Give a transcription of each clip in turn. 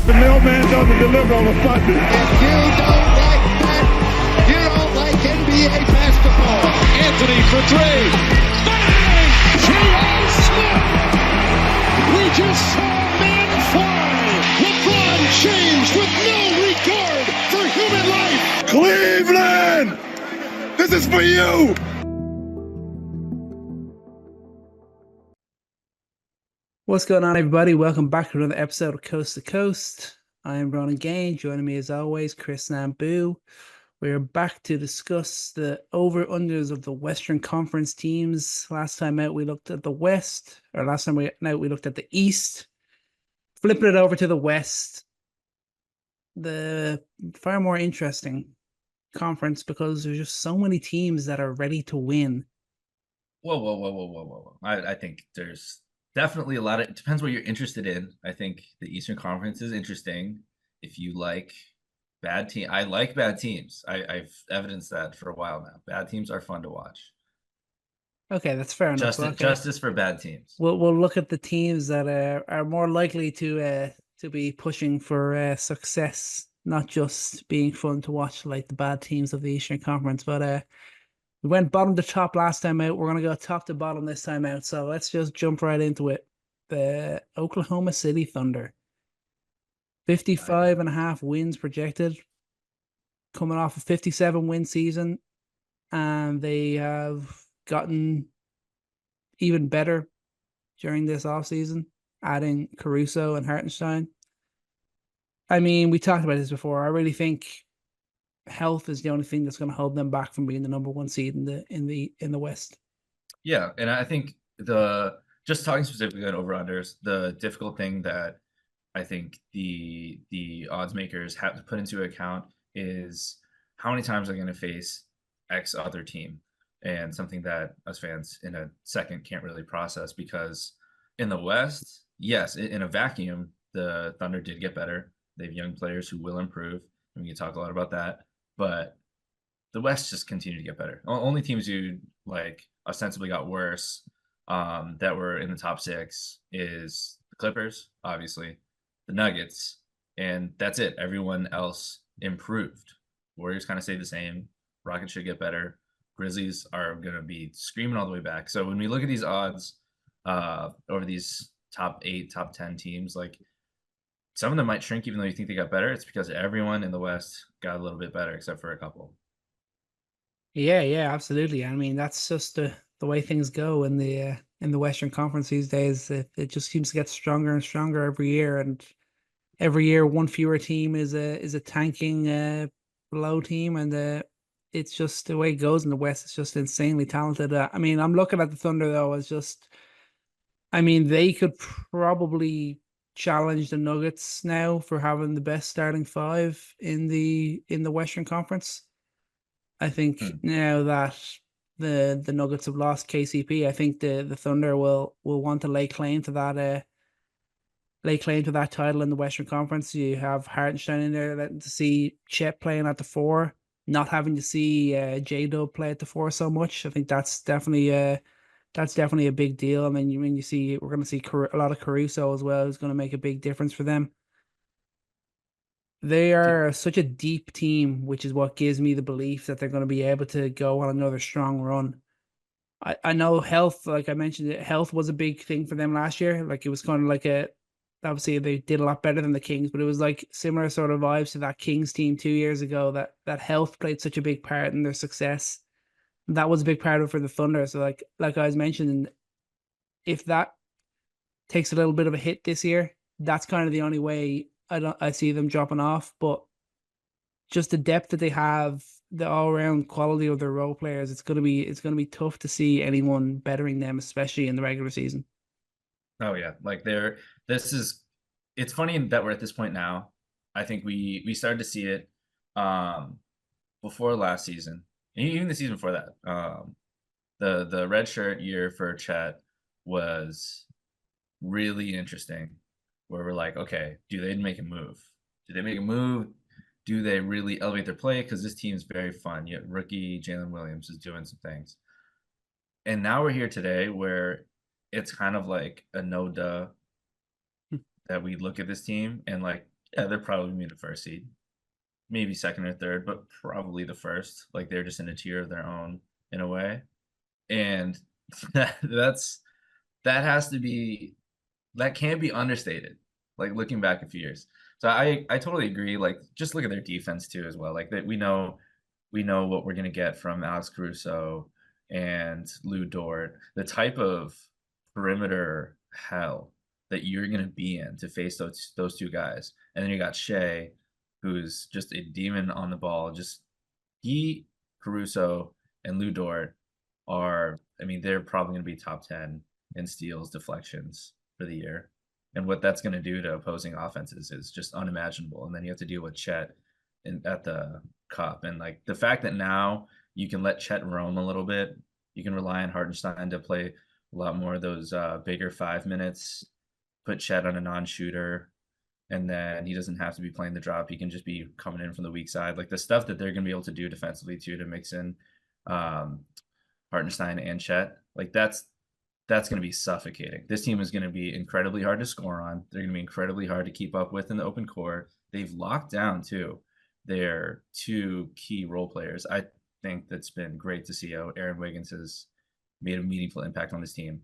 The mailman doesn't deliver on a Sunday. If you don't like that, you don't like NBA basketball. Anthony for three. Bang! J.R. Smith! We just saw men fly. LeBron James with no regard for human life. Cleveland! This is for you! What's going on, everybody? Welcome back to another episode of Coast to Coast. I am Ronan Gain. Joining me as always, Chris Nambu. We're back to discuss the over-unders of the Western Conference teams. Last time out, we looked at the West, or last time out, we looked at the East. Flipping it over to the West, the far more interesting conference because there's just so many teams that are ready to win. Whoa. I think there's definitely a lot of, it depends what you're interested in. I think the Eastern Conference is interesting. If you like bad team, I like bad teams. I've evidenced that for a while now. Bad teams are fun to watch. Okay, that's fair enough. Justice for bad teams. We'll look at the teams that are more likely to be pushing for success, not just being fun to watch like the bad teams of the Eastern Conference. But we went bottom to top last time out. We're going to go top to bottom this time out. So let's just jump right into it. The Oklahoma City Thunder. 55.5 wins projected. Coming off a 57-win season. And they have gotten even better during this offseason, adding Caruso and Hartenstein. I mean, we talked about this before. I really think health is the only thing that's going to hold them back from being the number one seed in the West. Yeah, and I think just talking specifically on over-unders, the difficult thing that I think the odds makers have to put into account is how many times they're going to face X other team, and something that us fans in a second can't really process, because in the West, yes, in a vacuum, the Thunder did get better. They have young players who will improve, and we can talk a lot about that. But the West just continued to get better. Only teams who like ostensibly got worse that were in the top six is the Clippers, obviously, the Nuggets, and that's it. Everyone else improved. Warriors kind of stayed the same. Rockets should get better. Grizzlies are going to be screaming all the way back. So when we look at these odds over these top 8, top 10 teams, like some of them might shrink even though you think they got better. It's because everyone in the West got a little bit better except for a couple. Yeah, absolutely. I mean, that's just the way things go in the Western Conference these days. It just seems to get stronger and stronger every year, and every year one fewer team is a tanking low team, and it's just the way it goes in the West. It's just insanely talented. I mean, I'm looking at the Thunder though as just, I mean, they could probably challenge the Nuggets now for having the best starting five in the Western Conference. I think now that the Nuggets have lost KCP, I think the Thunder will want to lay claim to that title in the Western Conference. You have Hartenstein in there, letting to see Chet playing at the 4, not having to see J-Dub play at the 4 so much. I think that's definitely a big deal. I mean, we're going to see a lot of Caruso as well, who's going to make a big difference for them. They are such a deep team, which is what gives me the belief that they're going to be able to go on another strong run. I know health, like I mentioned, health was a big thing for them last year. Like it was kind of like obviously they did a lot better than the Kings, but it was like similar sort of vibes to that Kings team 2 years ago, that health played such a big part in their success. That was a big part of it for the Thunder. So like I was mentioning, if that takes a little bit of a hit this year, that's kind of the only way I see them dropping off. But just the depth that they have, the all-around quality of their role players, it's gonna be tough to see anyone bettering them, especially in the regular season. Oh yeah, like it's funny that we're at this point now. I think we started to see it before last season, and even the season before that. The red shirt year for Chet was really interesting, where we're like, okay, do they make a move? Do they make a move? Do they really elevate their play? Because this team's very fun. Yet rookie Jalen Williams is doing some things. And now we're here today where it's kind of like a no-duh that we look at this team and like Yeah, they're probably gonna be the first seed, maybe second or third, but probably the first. Like they're just in a tier of their own in a way, and that's that has to be that can't be understated. Like looking back a few years, so I totally agree. Like just look at their defense too as well. Like that we know what we're gonna get from Alex Caruso and Lou Dort. The type of perimeter hell that you're gonna be in to face those two guys, and then you got Shea, who's just a demon on the ball. Just he, Caruso, and Lou Dort are. I mean, they're probably gonna be top 10 in steals, deflections for the year. And what that's going to do to opposing offenses is just unimaginable. And then you have to deal with Chet at the cup. And like the fact that now you can let Chet roam a little bit, you can rely on Hartenstein to play a lot more of those bigger 5 minutes, put Chet on a non-shooter, and then he doesn't have to be playing the drop. He can just be coming in from the weak side. Like the stuff that they're going to be able to do defensively too to mix in Hartenstein and Chet, like that's going to be suffocating. This team is going to be incredibly hard to score on. They're going to be incredibly hard to keep up with in the open court. They've locked down too their two key role players. I think that's been great to see how Aaron Wiggins has made a meaningful impact on this team.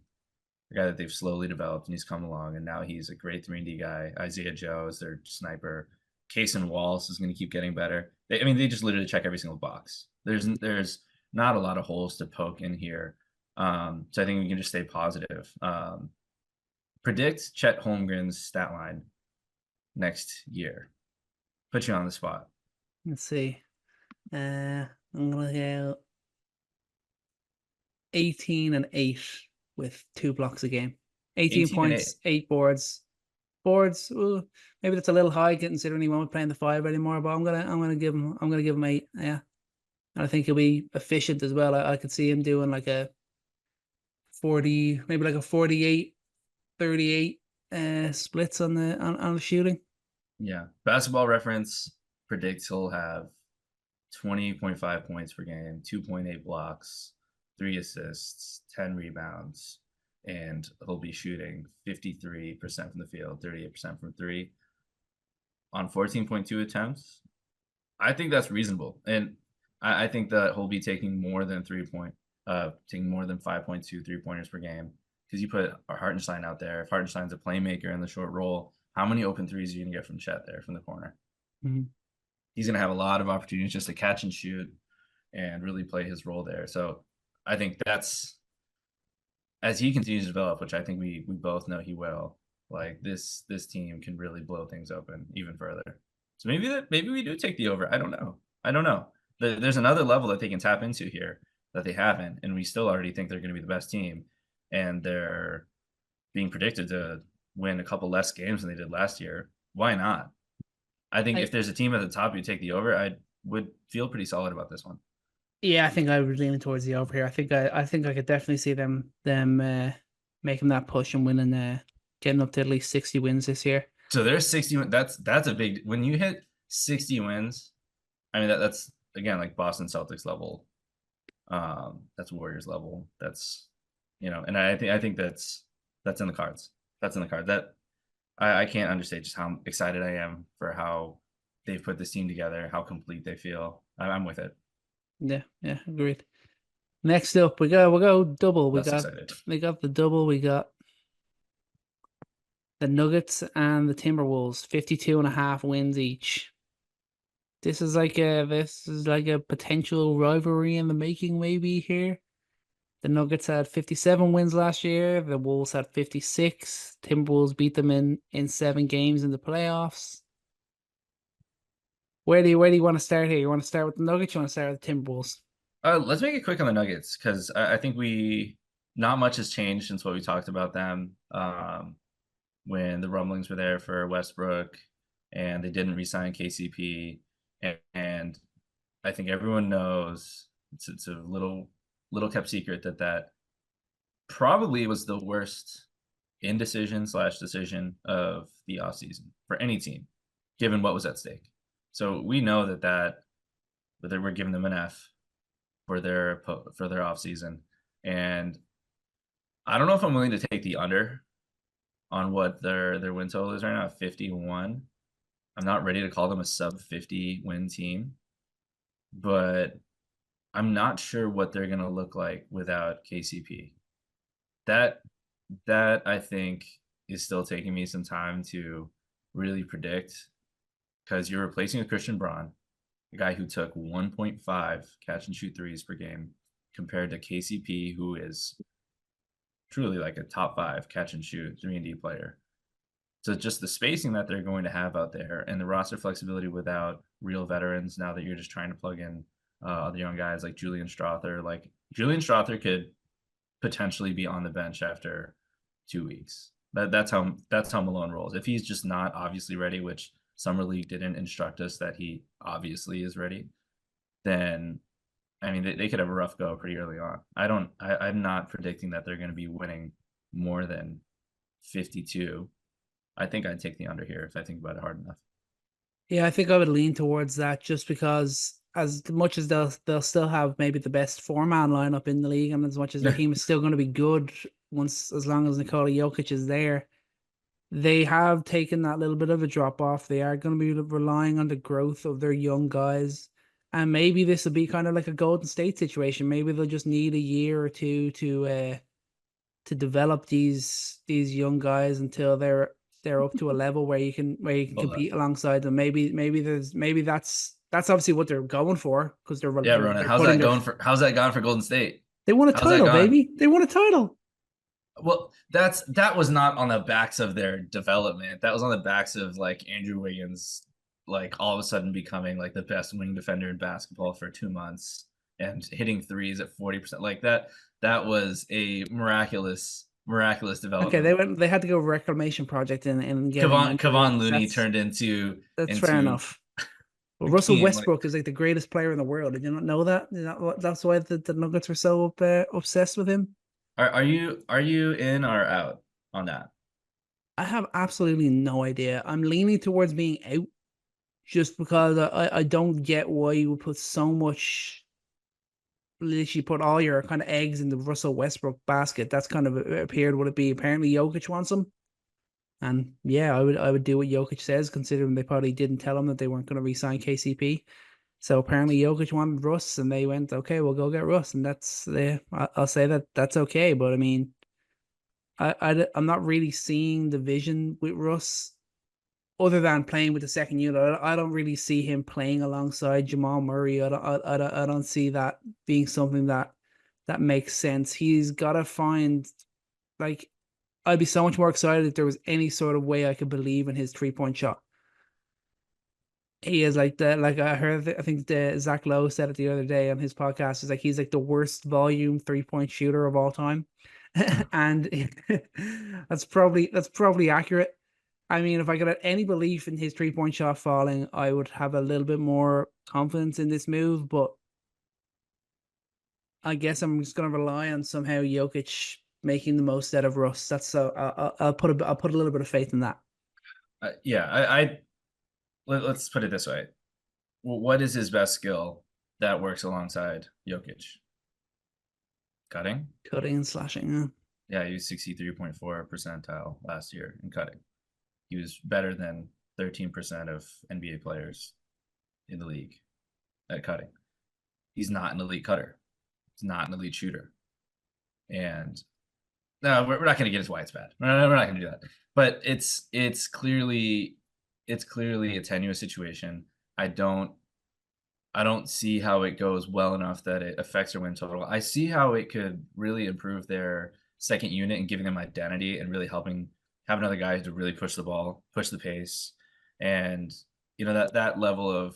A guy that they've slowly developed, and he's come along, and now he's a great 3-and-D guy. Isaiah Joe is their sniper. Kaysen Wallace is going to keep getting better. They just literally check every single box. There's not a lot of holes to poke in here. So I think we can just stay positive. Predict Chet Holmgren's stat line next year. Put you on the spot. Let's see. I'm gonna go 18 and 8 with 2 blocks a game. 18 points, 8 boards. Ooh, maybe that's a little high considering he won't be playing the 5 anymore, but I'm gonna give him 8. Yeah. And I think he'll be efficient as well. I could see him doing like a 40, maybe like a 48, 38 splits on the shooting. Yeah. Basketball Reference predicts he'll have 20.5 points per game, 2.8 blocks, 3 assists, 10 rebounds, and he'll be shooting 53% from the field, 38% from 3 on 14.2 attempts. I think that's reasonable. And I think that he'll be taking more than 5.2 3-pointers per game, because you put Hartenstein out there. If Hartenstein's a playmaker in the short roll, how many open threes are you going to get from Chet there from the corner? Mm-hmm. He's going to have a lot of opportunities just to catch and shoot and really play his role there. So I think that's, as he continues to develop, which I think we both know he will, like this team can really blow things open even further. So maybe we do take the over. I don't know. There's another level that they can tap into here that they haven't, and we still already think they're going to be the best team, and they're being predicted to win a couple less games than they did last year. Why not? I think if there's a team at the top you take the over, I would feel pretty solid about this one. Yeah, I think I would lean towards the over here. I think I could definitely see them making that push and winning, getting up to at least 60 wins this year. So there's 60. That's a big. When you hit 60 wins, I mean that's again like Boston Celtics level. That's Warriors level. That's and I think that's in the cards. That's in the cards. That I can't understate just how excited I am for how they've put this team together, how complete they feel. I'm with it. Yeah, agreed. Next up, we'll go double. We got the double. We got the Nuggets and the Timberwolves, 52.5 wins each. This is like a potential rivalry in the making, maybe here. The Nuggets had 57 wins last year. The Wolves had 56. Timberwolves beat them in 7 games in the playoffs. Where do you want to start here? You want to start with the Nuggets? You want to start with the Timberwolves? Let's make it quick on the Nuggets, because I think not much has changed since what we talked about them when the rumblings were there for Westbrook and they didn't re-sign KCP. And I think everyone knows it's a little kept secret that probably was the worst indecision/decision of the offseason for any team, given what was at stake. So we know that we're giving them an F for their offseason. And I don't know if I'm willing to take the under on what their win total is right now, 51. I'm not ready to call them a sub 50 win team, but I'm not sure what they're going to look like without KCP. That I think is still taking me some time to really predict, because you're replacing a Christian Braun, a guy who took 1.5 catch and shoot threes per game, compared to KCP, who is truly like a top 5 catch and shoot 3-and-D player. So just the spacing that they're going to have out there and the roster flexibility without real veterans, now that you're just trying to plug in other young guys like Julian Strawther. Like Julian Strawther could potentially be on the bench after 2 weeks. That's how Malone rolls. If he's just not obviously ready, which Summer League didn't instruct us that he obviously is ready, then I mean they could have a rough go pretty early on. I'm not predicting that they're going to be winning more than 52. I think I'd take the under here if I think about it hard enough. Yeah, I think I would lean towards that, just because as much as they'll still have maybe the best 4-man lineup in the league, and as much as their team is still going to be good as long as Nikola Jokic is there, they have taken that little bit of a drop off. They are going to be relying on the growth of their young guys. And maybe this will be kind of like a Golden State situation. Maybe they'll just need a year or two to develop these young guys until they're up to a level where you can compete alongside them. Maybe that's obviously what they're going for, because they're Ronan. How's that gone for Golden State? They won a title, baby. They won a title. Well, that was not on the backs of their development. That was on the backs of like Andrew Wiggins, like all of a sudden becoming like the best wing defender in basketball for 2 months and hitting threes at 40%. Like that was a miraculous development. Okay, they had to go reclamation project and get Kevon Looney turned into. That's fair enough. Well, Russell Westbrook is like the greatest player in the world. Did you not know that? That's why the Nuggets were so obsessed with him. Are you in or out on that? I have absolutely no idea. I'm leaning towards being out, just because I don't get why you would put so much. Literally put all your kind of eggs in the Russell Westbrook basket. That's kind of appeared what it be. Apparently Jokic wants him. And yeah, I would do what Jokic says, considering they probably didn't tell him that they weren't going to re-sign KCP. So apparently Jokic wanted Russ, and they went, okay, we'll go get Russ. And that's I'll say that's okay. But I mean, I'm not really seeing the vision with Russ, other than playing with the second unit. I don't really see him playing alongside Jamal Murray. I don't see that being something that makes sense. He's got to find, like, I'd be so much more excited if there was any sort of way I could believe in his 3-point shot. He is like I think Zach Lowe said it the other day on his podcast. Is like he's like the worst volume 3-point shooter of all time, and that's probably accurate. I mean, if I could have any belief in his 3-point shot falling, I would have a little bit more confidence in this move. But I guess I'm just going to rely on somehow Jokic making the most out of Russ. That's so I'll put a little bit of faith in that. Let's put it this way. What is his best skill that works alongside Jokic? Cutting and slashing. Yeah, he was 63.4 percentile last year in cutting. He was better than 13% of NBA players in the league at cutting. He's not an elite cutter. He's not an elite shooter. And no, we're not going to get into why it's bad. We're not going to do that. But it's clearly a tenuous situation. I don't see how it goes well enough that it affects their win total. I see how it could really improve their second unit and giving them identity and really helping have another guy to really push the ball, push the pace. And, you know, that level of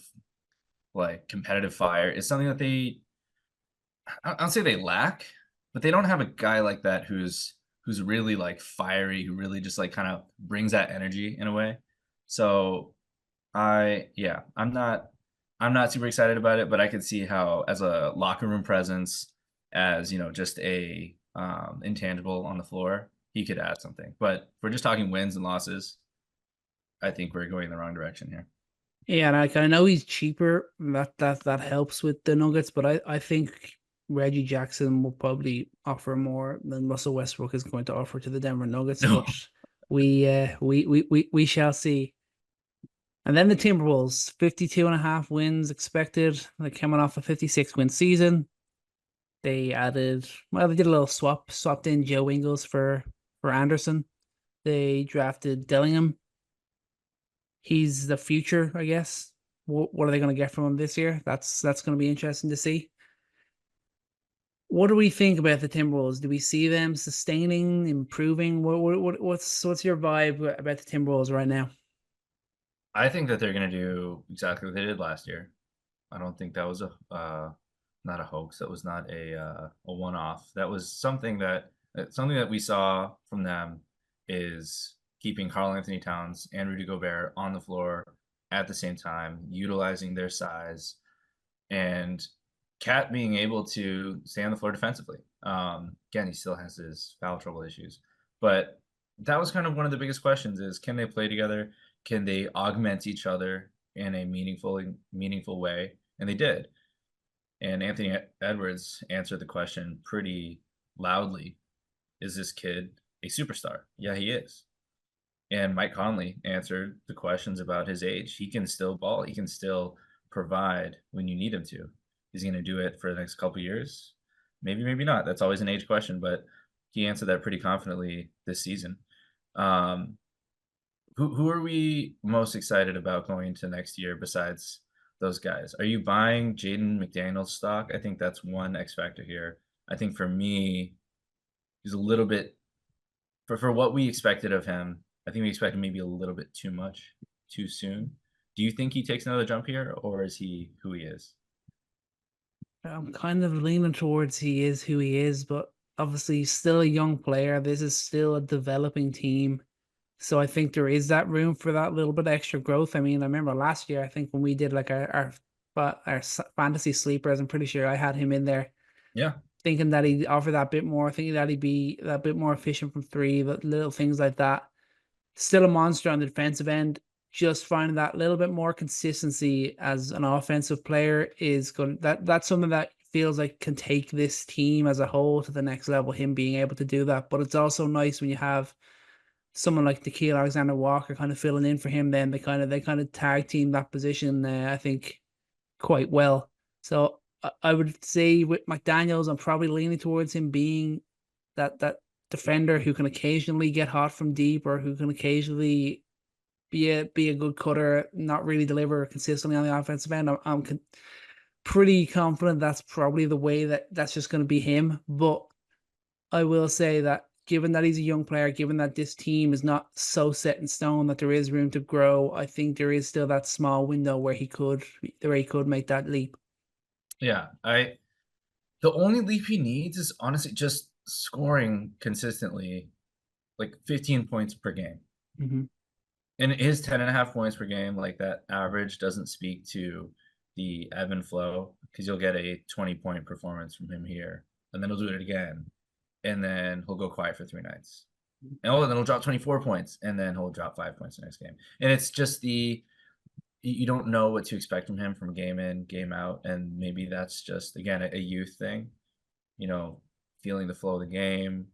like competitive fire is something that I don't say they lack, but they don't have a guy like that who's really like fiery, who really just like kind of brings that energy in a way. So I'm not super excited about it, but I could see how as a locker room presence, as, you know, just a intangible on the floor, he could add something. But if we're just talking wins and losses, I think we're going in the wrong direction here. Yeah, and I know he's cheaper. That helps with the Nuggets, but I think Reggie Jackson will probably offer more than Russell Westbrook is going to offer to the Denver Nuggets. But we shall see. And then the Timberwolves, 52.5 wins expected. They're coming off a 56-win season. They did a little swapped in Joe Ingles for Anderson. They drafted Dillingham. He's the future, I guess. What are they going to get from him this year? That's going to be interesting to see. What do we think about the Timberwolves? Do we see them sustaining, improving? What's your vibe about the Timberwolves right now? I think that they're going to do exactly what they did last year. I don't think that was not a hoax. That was not a one-off. That was something that we saw from them is keeping Karl Anthony Towns and Rudy Gobert on the floor at the same time, utilizing their size, and Cat being able to stay on the floor defensively. Again, he still has his foul trouble issues, but that was kind of one of the biggest questions: is can they play together? Can they augment each other in a meaningful way? And they did. And Anthony Edwards answered the question pretty loudly. Is this kid a superstar? Yeah, he is. And Mike Conley answered the questions about his age. He can still ball. He can still provide when you need him to. Is he going to do it for the next couple of years? Maybe, maybe not. That's always an age question, but he answered that pretty confidently this season. Who are we most excited about going into next year besides those guys? Are you buying Jaden McDaniels stock? I think that's one X factor here. I think for me, he's a little bit for what we expected of him. I think we expected maybe a little bit too much too soon. Do you think he takes another jump here, or is he who he is? I'm kind of leaning towards he is who he is, but obviously he's still a young player. This is still a developing team. So I think there is that room for that little bit of extra growth. I mean, I remember last year, I think when we did like our fantasy sleepers, I'm pretty sure I had him in there. Yeah. Thinking that he'd offer that bit more, thinking that he'd be that bit more efficient from three, but little things like that. Still a monster on the defensive end. Just finding that little bit more consistency as an offensive player is good. That's something that feels like can take this team as a whole to the next level, him being able to do that. But it's also nice when you have someone like Nickeil Alexander-Walker kind of filling in for him. Then they kind of tag team that position, I think, quite well. So I would say with McDaniels, I'm probably leaning towards him being that defender who can occasionally get hot from deep, or who can occasionally be a good cutter, not really deliver consistently on the offensive end. I'm pretty confident that's probably the way that's just going to be him. But I will say that given that he's a young player, given that this team is not so set in stone that there is room to grow, I think there is still that small window where he could make that leap. Yeah, the only leap he needs is honestly just scoring consistently, like 15 points per game. Mm-hmm. And his 10.5 points per game, like that average doesn't speak to the ebb and flow, because you'll get a 20-point performance from him here, and then he'll do it again, and then he'll go quiet for 3 nights. And then he'll drop 24 points, and then he'll drop 5 points the next game. And it's just you don't know what to expect from him from game in, game out, and maybe that's just, again, a youth thing, feeling the flow of the game,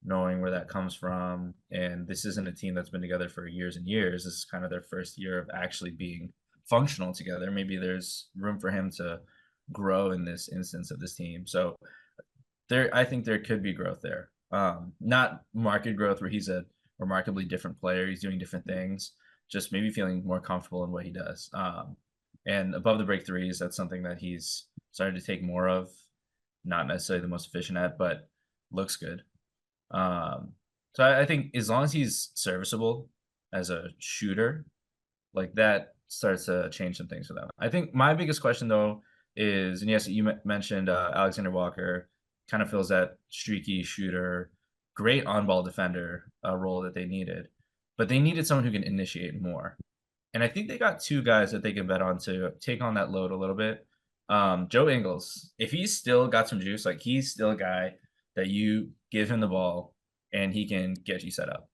knowing where that comes from. And this isn't a team that's been together for years and years. This is kind of their first year of actually being functional together. Maybe there's room for him to grow in this instance of this team. So I think there could be growth there. Not market growth where he's a remarkably different player. He's doing different things, just maybe feeling more comfortable in what he does. And above the break threes, that's something that he's started to take more of. Not necessarily the most efficient at, but looks good. So I think as long as he's serviceable as a shooter, like that starts to change some things for them. I think my biggest question though is, and yes, you mentioned Alexander Walker kind of fills that streaky shooter, great on-ball defender role that they needed, but they needed someone who can initiate more. And I think they got 2 guys that they can bet on to take on that load a little bit. Joe Ingles, if he's still got some juice, like he's still a guy that you give him the ball and he can get you set up.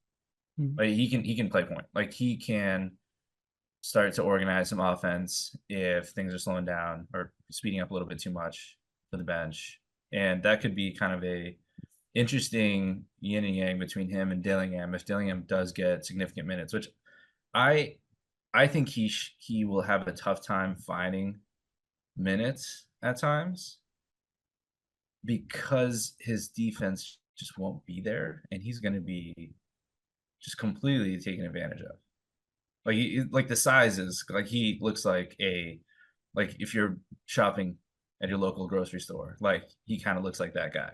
Mm-hmm. Like he can play point. Like he can start to organize some offense if things are slowing down or speeding up a little bit too much for the bench. And that could be kind of a interesting yin and yang between him and Dillingham if Dillingham does get significant minutes, which I I think he will have a tough time finding minutes at times because his defense just won't be there, and he's going to be just completely taken advantage of. Like the size is like he looks like like if you're shopping at your local grocery store, like he kind of looks like that guy.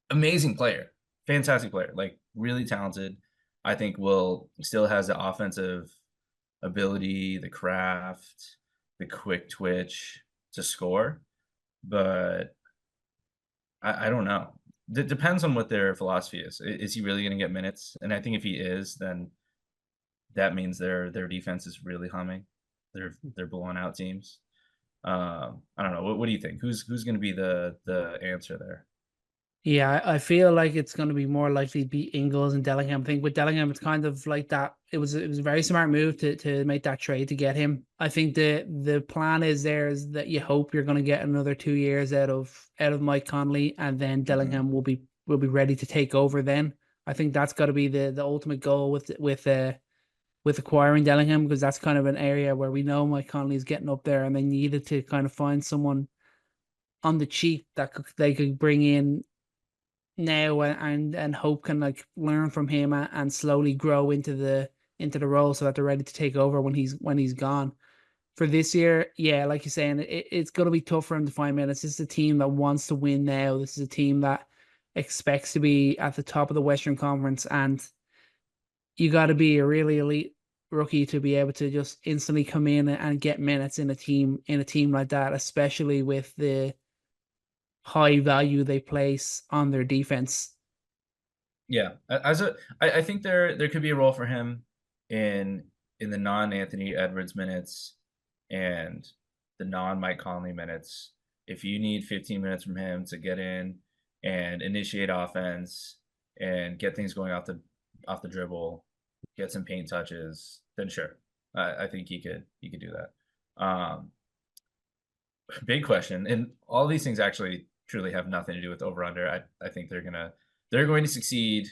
Amazing player, fantastic player, like really talented. I think Will still has the offensive ability, the craft, the quick twitch to score, but I don't know. It depends on what their philosophy is. Is he really going to get minutes? And I think if he is, then that means their defense is really humming. They're blowing out teams. I don't know. What do you think? Who's going to be the answer there? Yeah, I feel like it's going to be more likely to be Ingles and Dellingham. I think with Dellingham, it's kind of like that. It was a very smart move to make that trade to get him. I think the plan is that you hope you're going to get another 2 years out of Mike Conley, and then Dellingham will be ready to take over. Then I think that's got to be the ultimate goal with acquiring Dellingham, because that's kind of an area where we know Mike Conley is getting up there, and they needed to kind of find someone on the cheap that they could bring in now and hope can like learn from him and slowly grow into the role so that they're ready to take over when he's gone. For this year, yeah, like you're saying, it's going to be tough for him to find minutes. This is a team that wants to win now. This is a team that expects to be at the top of the Western Conference, and you got to be a really elite rookie to be able to just instantly come in and get minutes in a team like that, especially with the high value they place on their defense. Yeah, I think there could be a role for him in the non-Anthony Edwards minutes and the non-Mike Conley minutes. If you need 15 minutes from him to get in and initiate offense and get things going off the dribble, get some paint touches, then sure, I think he could do that. Big question, and all these things actually truly have nothing to do with over under. I think they're going to succeed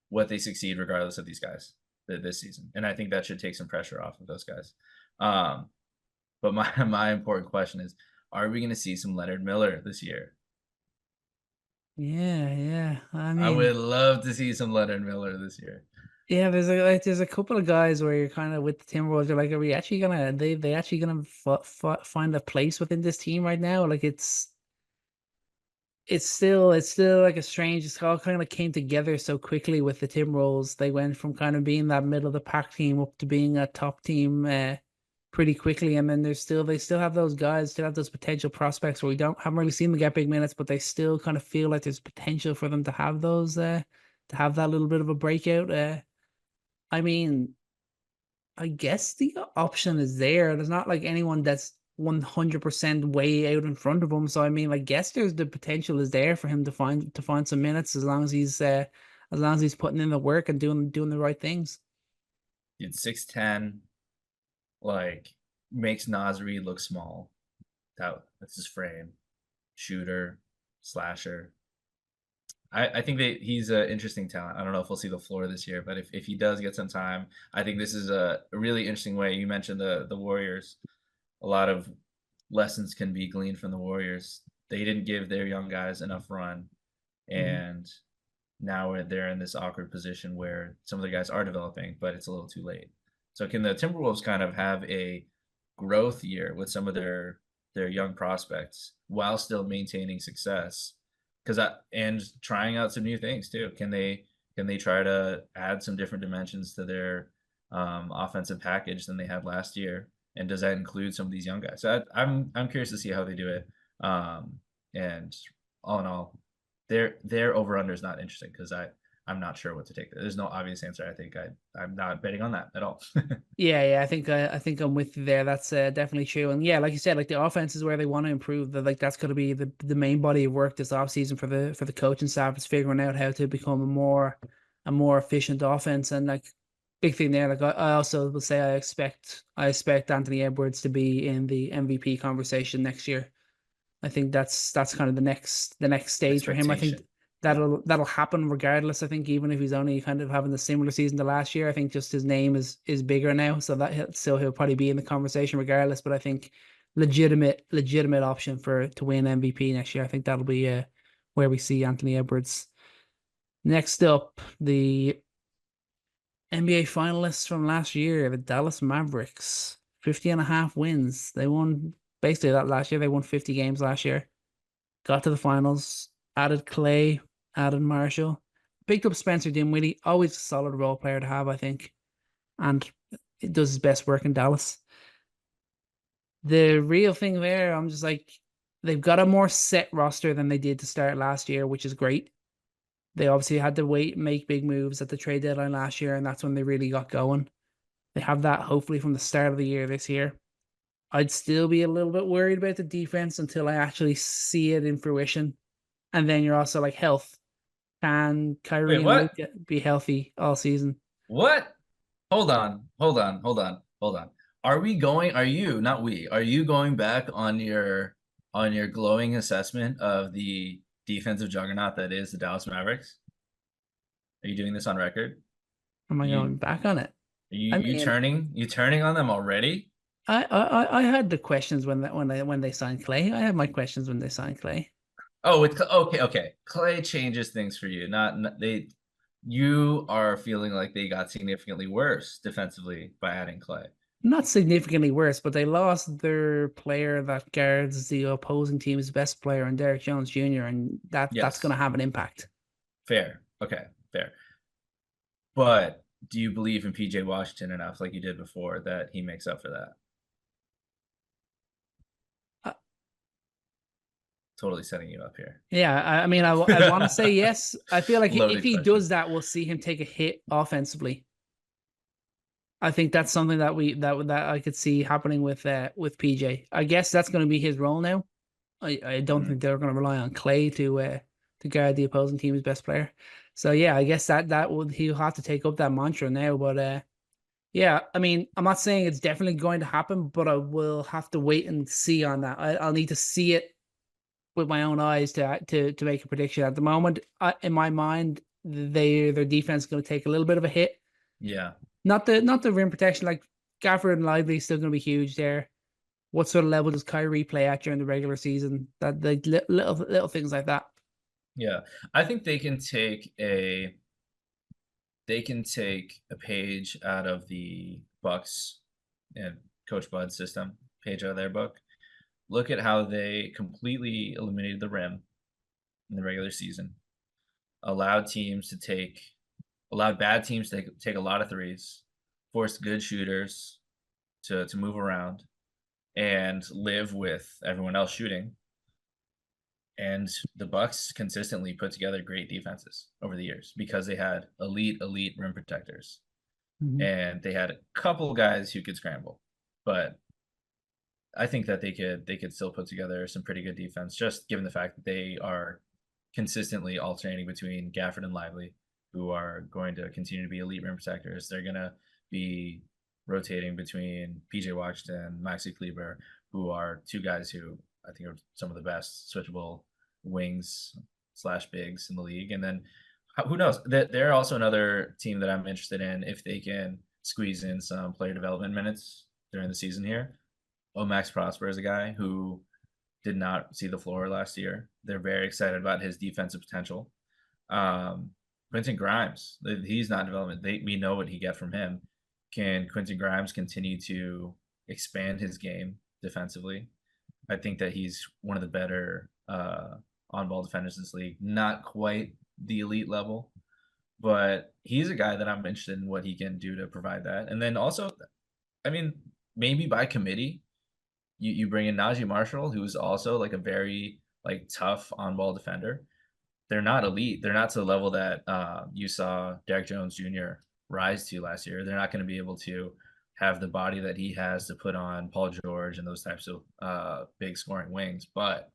what they succeed regardless of these guys this season, and I think that should take some pressure off of those guys. But my important question is, are we going to see some Leonard Miller this year? Yeah. I mean, I would love to see some Leonard Miller this year. Yeah, there's a couple of guys where you're kind of with the Timberwolves. You're like, are we actually gonna they actually gonna find a place within this team right now? Like it's still like a strange. It's all kind of came together so quickly with the Timberwolves. They went from kind of being that middle of the pack team up to being a top team pretty quickly. And then they still have those guys, still have those potential prospects where haven't really seen them get big minutes, but they still kind of feel like there's potential for them to have those to have that little bit of a breakout. I mean, I guess the option is there. There's not like anyone that's 100% way out in front of him. So I mean, I guess there's the potential is there for him to find some minutes as long as he's putting in the work and doing the right things. Dude, 6'10", like makes Nasri look small. That's his frame. Shooter, slasher. I think that he's an interesting talent. I don't know if we'll see the floor this year, but if he does get some time, I think this is a really interesting way. You mentioned the Warriors. A lot of lessons can be gleaned from the Warriors. They didn't give their young guys enough run, and now they're in this awkward position where some of the guys are developing, but it's a little too late. So can the Timberwolves kind of have a growth year with some of their young prospects while still maintaining success? And trying out some new things too. Can they try to add some different dimensions to their offensive package than they had last year? And does that include some of these young guys? So I'm curious to see how they do it. And all in all, their over under is not interesting because I'm not sure what to take. There's no obvious answer. I think I'm not betting on that at all. Yeah. I think I'm with you there. That's definitely true. And yeah, like you said, like the offense is where they want to improve. Like that's going to be the main body of work this offseason for the coaching staff is figuring out how to become a more efficient offense. And like big thing there. Like I also will say I expect Anthony Edwards to be in the MVP conversation next year. I think that's kind of the next stage for him. I think that'll happen regardless. I think even if he's only kind of having the similar season to last year, I think just his name is bigger now, so that he'll probably be in the conversation regardless. But I think legitimate option to win MVP next year. I think that'll be where we see Anthony Edwards. Next up, the NBA finalists from last year, the Dallas Mavericks, 50.5 wins. They won basically that last year. They won 50 games last year. Got to the finals, added Clay, added Marshall, picked up Spencer Dinwiddie, always a solid role player to have, I think. And it does his best work in Dallas. The real thing there, I'm just like, they've got a more set roster than they did to start last year, which is great. They obviously had to make big moves at the trade deadline last year, and that's when they really got going. They have that hopefully from the start of the year this year. I'd still be a little bit worried about the defense until I actually see it in fruition. And then you're also like, health. Can Kyrie and Luke be healthy all season? What? Hold on. Are you going back on your glowing assessment of the defensive juggernaut that is the Dallas Mavericks? Are you doing this on record? Am I going back on it? You turning on them already? I had the questions when they signed Clay. I had my questions when they signed Clay. Oh, okay. Clay changes things for you. You are feeling like they got significantly worse defensively by adding Clay. Not significantly worse, but they lost their player that guards the opposing team's best player in Derrick Jones Jr., and that's going to have an impact. Fair. Okay, fair. But do you believe in PJ Washington enough, like you did before, that he makes up for that? Totally setting you up here. Yeah, I mean, I want to say yes. I feel like if he does that, we'll see him take a hit offensively. I think that's something that I could see happening with PJ. I guess that's going to be his role now. I don't think they're going to rely on Clay to guard the opposing team's best player. So yeah, I guess he'll have to take up that mantra now. But yeah, I mean, I'm not saying it's definitely going to happen, but I will have to wait and see on that. I'll need to see it with my own eyes to make a prediction. At the moment, in my mind, their defense is going to take a little bit of a hit. Yeah. Not the rim protection. Like Gafford and Lively still going to be huge there. What sort of level does Kyrie play at during the regular season? That the little things like that. Yeah, I think they can take a page out of the Bucks and Coach Bud's system, page out of their book. Look at how they completely eliminated the rim in the regular season. Allowed bad teams to take a lot of threes, forced good shooters to move around and live with everyone else shooting. And the Bucks consistently put together great defenses over the years because they had elite rim protectors. Mm-hmm. And they had a couple guys who could scramble. But I think that they could still put together some pretty good defense, just given the fact that they are consistently alternating between Gafford and Lively, who are going to continue to be elite rim protectors. They're going to be rotating between PJ Washington and Maxi Kleber, who are two guys who I think are some of the best switchable wings / bigs in the league. And then who knows? They're also another team that I'm interested in if they can squeeze in some player development minutes during the season here. Max Prosper is a guy who did not see the floor last year. They're very excited about his defensive potential. Quentin Grimes, he's not in development. We know what he get from him. Can Quentin Grimes continue to expand his game defensively? I think that he's one of the better on-ball defenders in this league. Not quite the elite level, but he's a guy that I'm interested in what he can do to provide that. And then also, I mean, maybe by committee, you bring in Najee Marshall, who's also like a very tough on-ball defender. They're not elite. They're not to the level that you saw Derrick Jones Jr. rise to last year. They're not going to be able to have the body that he has to put on Paul George and those types of big scoring wings. But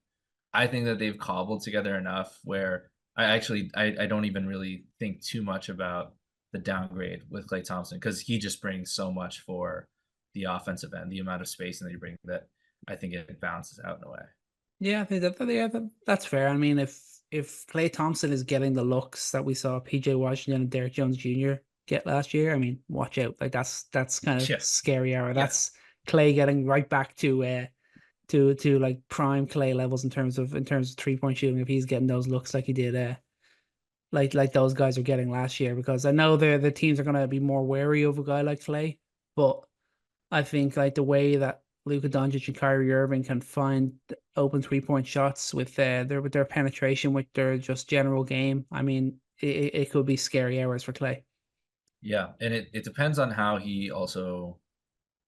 I think that they've cobbled together enough where I don't even really think too much about the downgrade with Klay Thompson, because he just brings so much for the offensive end, the amount of spacing that you bring, that I think it balances out in a way. Yeah, I think that's fair. I mean, if if Klay Thompson is getting the looks that we saw PJ Washington and Derek Jones Jr. get last year, I mean, watch out. Like that's kind of Yeah. scary hour. Yeah. That's Klay getting right back to like prime Klay levels in terms of 3-point shooting if he's getting those looks like he did like those guys are getting last year, because I know the teams are gonna be more wary of a guy like Klay, but I think like the way that Luka Doncic and Kyrie Irving can find open 3-point shots with their penetration, with their just general game. I mean, it could be scary hours for Klay. Yeah, and it depends on how he also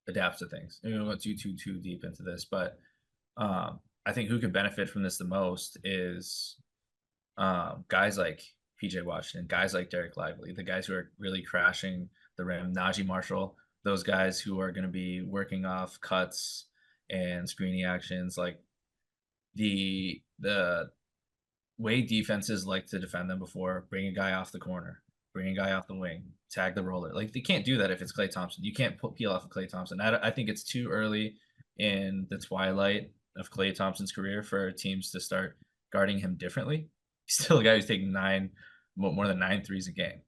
adapts to things. We don't go too deep into this, but I think who could benefit from this the most is guys like PJ Washington, guys like Derek Lively, the guys who are really crashing the rim, Najee Marshall, those guys who are going to be working off cuts and screening actions. Like the way defenses like to defend them before, bring a guy off the corner, bring a guy off the wing, tag the roller. Like they can't do that if it's Klay Thompson. You can't peel off of Klay Thompson. I think it's too early in the twilight of Klay Thompson's career for teams to start guarding him differently. He's still a guy who's taking more than 9 threes a game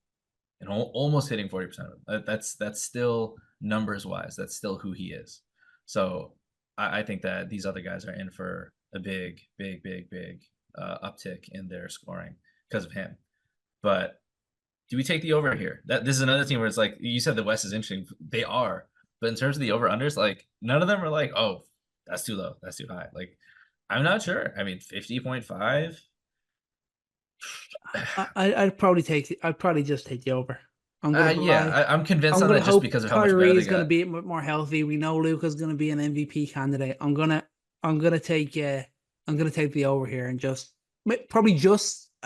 and almost hitting 40% of them. That's still numbers wise. That's still who he is. So I think that these other guys are in for a big uptick in their scoring because of him. But do we take the over here? This is another team where it's like you said, the West is interesting. They are, but in terms of the over unders, like none of them are like, oh, that's too low, that's too high. Like I'm not sure. I mean, 50.5. I'd probably just take the over. I'm convinced on that just because of how much better Kyrie they is going to got. be more healthy. We know Luka's going to be an MVP candidate. I'm gonna take the over here and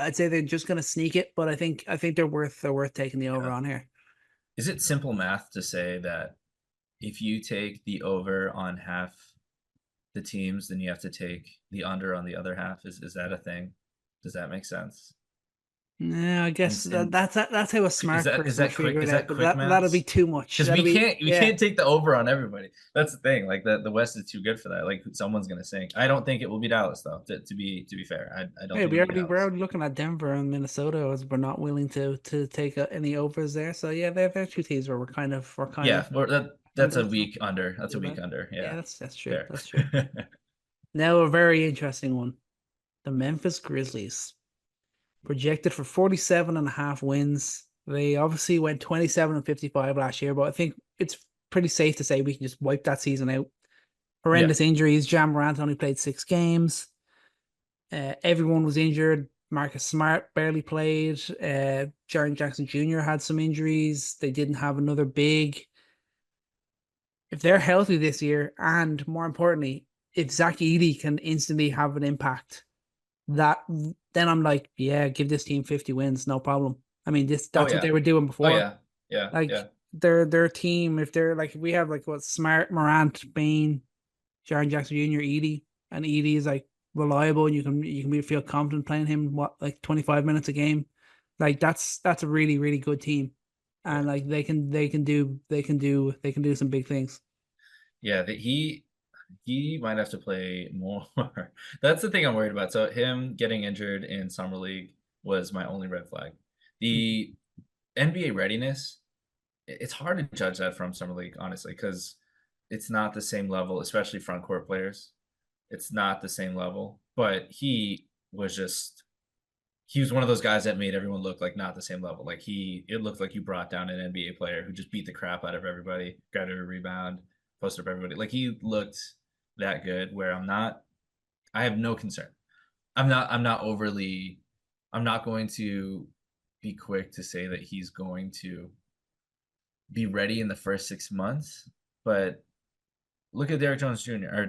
I'd say they're just going to sneak it, but I think they're worth taking the over on here. Is it simple math to say that if you take the over on half the teams, then you have to take the under on the other half? Is that a thing? Does that make sense? Yeah, I guess that's how a smart person would figure it out. But that'll be too much. Because we can't take the over on everybody. That's the thing. Like the West is too good for that. Like someone's gonna sink. I don't think it will be Dallas though. To be fair, I don't. Hey, think we're already looking at Denver and Minnesota as we're not willing to take any overs there. So yeah, they're two teams where we're kind of that's a week under. That's a week under. Yeah, that's true. Fair. That's true. Now a very interesting one: the Memphis Grizzlies. Projected for 47.5 wins. They obviously went 27-55 last year, but I think it's pretty safe to say we can just wipe that season out. Horrendous injuries. Ja Morant only played 6 games. Everyone was injured. Marcus Smart barely played. Jaren Jackson Jr. had some injuries. They didn't have another big. If they're healthy this year, and more importantly, if Zach Edey can instantly have an impact, then I'm like, yeah, give this team 50 wins, no problem. I mean, that's what they were doing before. Their team, if we have Smart, Morant, Bain, Jaren Jackson Jr., Edey, and Edey is like reliable, and you can feel confident playing him 25 minutes a game. Like that's a really, really good team, and like they can do some big things. Yeah, he might have to play more. That's the thing I'm worried about. So him getting injured in Summer League was my only red flag. The NBA readiness, it's hard to judge that from Summer League, honestly, because it's not the same level, especially front court players. It's not the same level. But he was one of those guys that made everyone look like not the same level. Like it looked like you brought down an NBA player who just beat the crap out of everybody, got a rebound, posted up everybody. Like he looked that good where I have no concern. I'm not going to be quick to say that he's going to be ready in the first 6 months, but look at Derek Jones Jr. or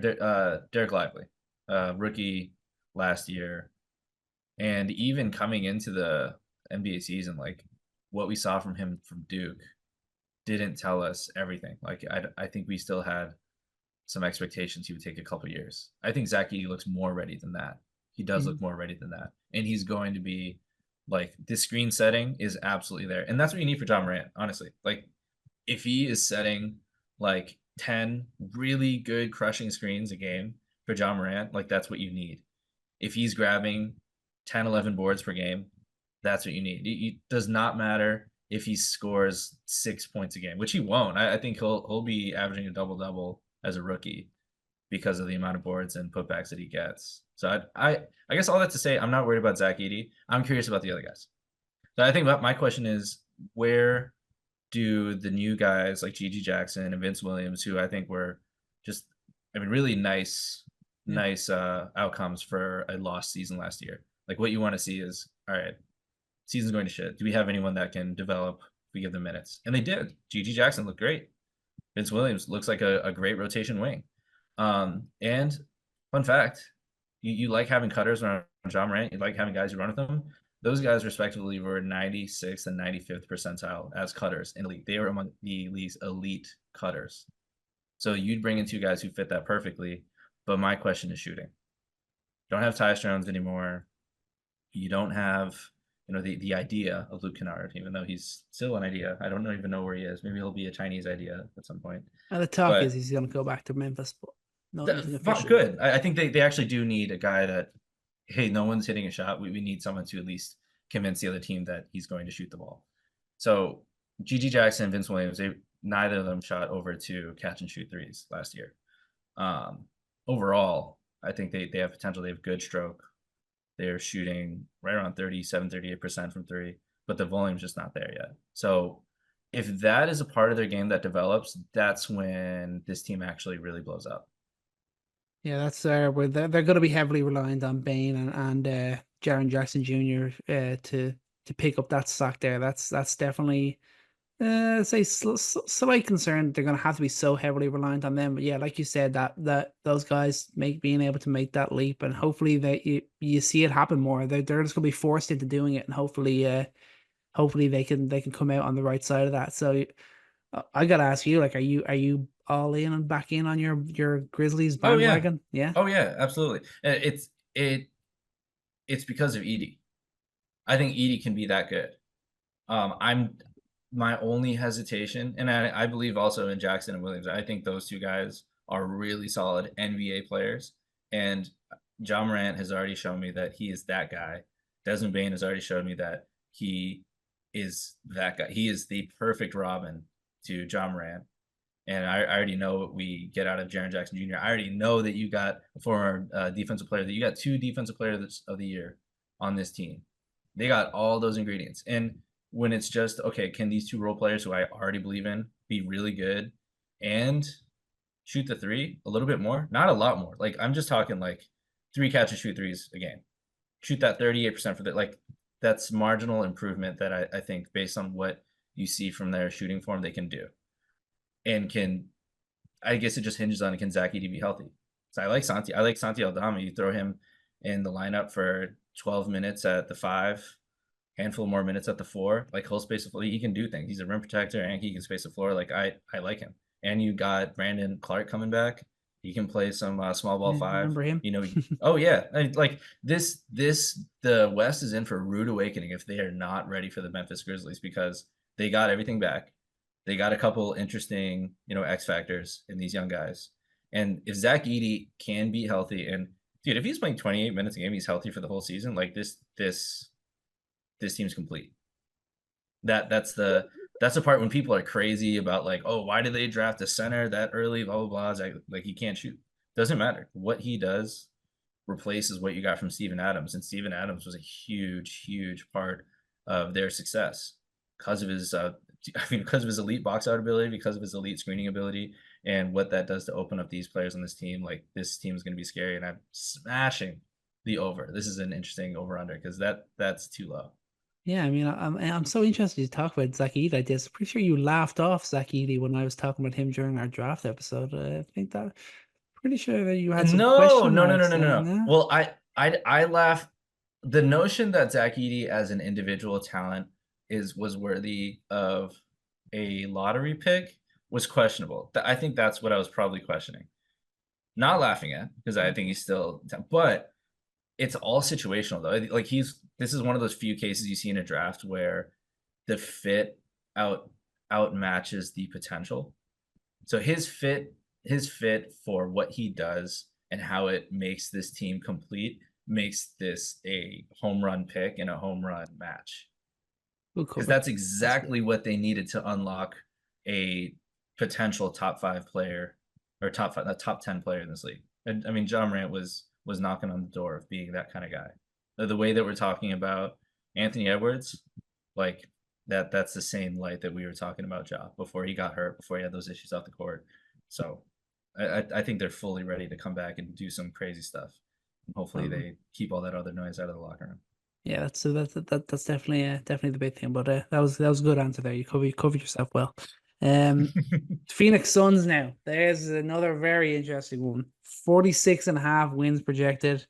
Derek Lively, rookie last year. And even coming into the NBA season, like what we saw from him from Duke didn't tell us everything. Like I think we still had some expectations he would take a couple of years. I think Zach Edey looks more ready than that. He does look more ready than that. And he's going to be like, this screen setting is absolutely there. And that's what you need for Ja Morant, honestly. Like if he is setting like 10 really good crushing screens a game for Ja Morant, like that's what you need. If he's grabbing 10, 11 boards per game, that's what you need. It does not matter if he scores 6 points a game, which he won't. I think he'll be averaging a double-double as a rookie because of the amount of boards and putbacks that he gets. So I guess all that to say, I'm not worried about Zach Edey. I'm curious about the other guys. So I think my question is, where do the new guys like Gigi Jackson and Vince Williams, who I think were just, really nice outcomes for a lost season last year. Like, what you want to see is, all right, season's going to shit. Do we have anyone that can develop if we give them minutes? And they did. Gigi Jackson looked great. Vince Williams looks like a great rotation wing. And fun fact, you like having cutters around Ja Morant. You like having guys who run with them. Those guys respectively were 96th and 95th percentile as cutters in the league. They were among the league's elite cutters. So you'd bring in two guys who fit that perfectly. But my question is shooting. You don't have Tyus Jones anymore. You don't have, the idea of Luke Kennard, even though he's still an idea. I don't even know where he is. Maybe he'll be a Chinese idea at some point. And the talk is he's going to go back to Memphis, but nothing official. Good. I think they actually do need a guy that, hey, no one's hitting a shot. We need someone to at least convince the other team that he's going to shoot the ball. So Gigi Jackson and Vince Williams, neither of them shot over to catch and shoot threes last year. Overall, I think they have potential. They have good stroke. They're shooting right around 37, 38% from three, but the volume's just not there yet. So if that is a part of their game that develops, that's when this team actually really blows up. Yeah, that's where they're going to be heavily reliant on Bane and Jaren Jackson Jr. To pick up that slack there. That's definitely say slight concern. They're going to have to be so heavily reliant on them. But yeah, like you said, that those guys being able to make that leap, and hopefully that you see it happen more. They're just going to be forced into doing it, and hopefully they can come out on the right side of that. So I got to ask you, like, are you all in and back in on your Grizzlies bandwagon? Yeah. Oh yeah, absolutely. It's because of Edey. I think Edey can be that good. My only hesitation, and I believe also in Jackson and Williams, I think those two guys are really solid NBA players. And Ja Morant has already shown me that he is that guy. Desmond Bane has already showed me that he is that guy. He is the perfect Robin to Ja Morant. And I already know what we get out of Jaren Jackson Jr. I already know that you got a former defensive player, that you got 2 defensive players of the year on this team. They got all those ingredients. And when it's just, okay, can these 2 role players who I already believe in be really good and shoot the three a little bit more? Not a lot more. Like, I'm just talking like 3 catch and shoot threes a game. Shoot that 38% for that. Like, that's marginal improvement that I think, based on what you see from their shooting form, they can do. And I guess it just hinges on, can Zach Edey be healthy? So I like Santi Aldama. You throw him in the lineup for 12 minutes at the 5, handful more minutes at the 4, like, he'll space the floor. He can do things. He's a rim protector and he can space the floor. Like, I like him. And you got Brandon Clark coming back. He can play some small ball 5. Remember him? Oh yeah. Like, the West is in for a rude awakening if they are not ready for the Memphis Grizzlies, because they got everything back. They got a couple interesting, X factors in these young guys. And if Zach Edey can be healthy, and dude, if he's playing 28 minutes a game, he's healthy for the whole season, like, this team's complete. That's the part when people are crazy about, like, oh, why did they draft a center that early, blah blah blah. Like, he can't shoot. Doesn't matter. What he does replaces what you got from Steven Adams, and Steven Adams was a huge part of their success because of his elite box out ability, because of his elite screening ability, and what that does to open up these players on this team. Like, this team is going to be scary, and I'm smashing the over. This is an interesting over under, because that's too low. Yeah, I mean, I'm so interested to talk about Zach Edey. I'm pretty sure you laughed off Zach Edey when I was talking about him during our draft episode. I think that, pretty sure that you had some question marks. No. Well, I laugh. The notion that Zach Edey as an individual talent was worthy of a lottery pick was questionable. I think that's what I was probably questioning. Not laughing at, because I think he's still, but it's all situational though. Like, this is one of those few cases you see in a draft where the fit outmatches the potential. So his fit for what he does and how it makes this team complete makes this a home run pick and a home run match. Good Because cover. that's exactly what they needed to unlock a potential top 5 player or top 10 player in this league. And I mean, John Morant was knocking on the door of being that kind of guy. The way that we're talking about Anthony Edwards, like that's the same light that we were talking about Ja before he got hurt, before he had those issues off the court. So I think they're fully ready to come back and do some crazy stuff. And hopefully they keep all that other noise out of the locker room. Yeah, that's definitely the big thing. But that was a good answer there. You covered yourself well. Phoenix Suns now. There's another very interesting one. 46.5 wins projected.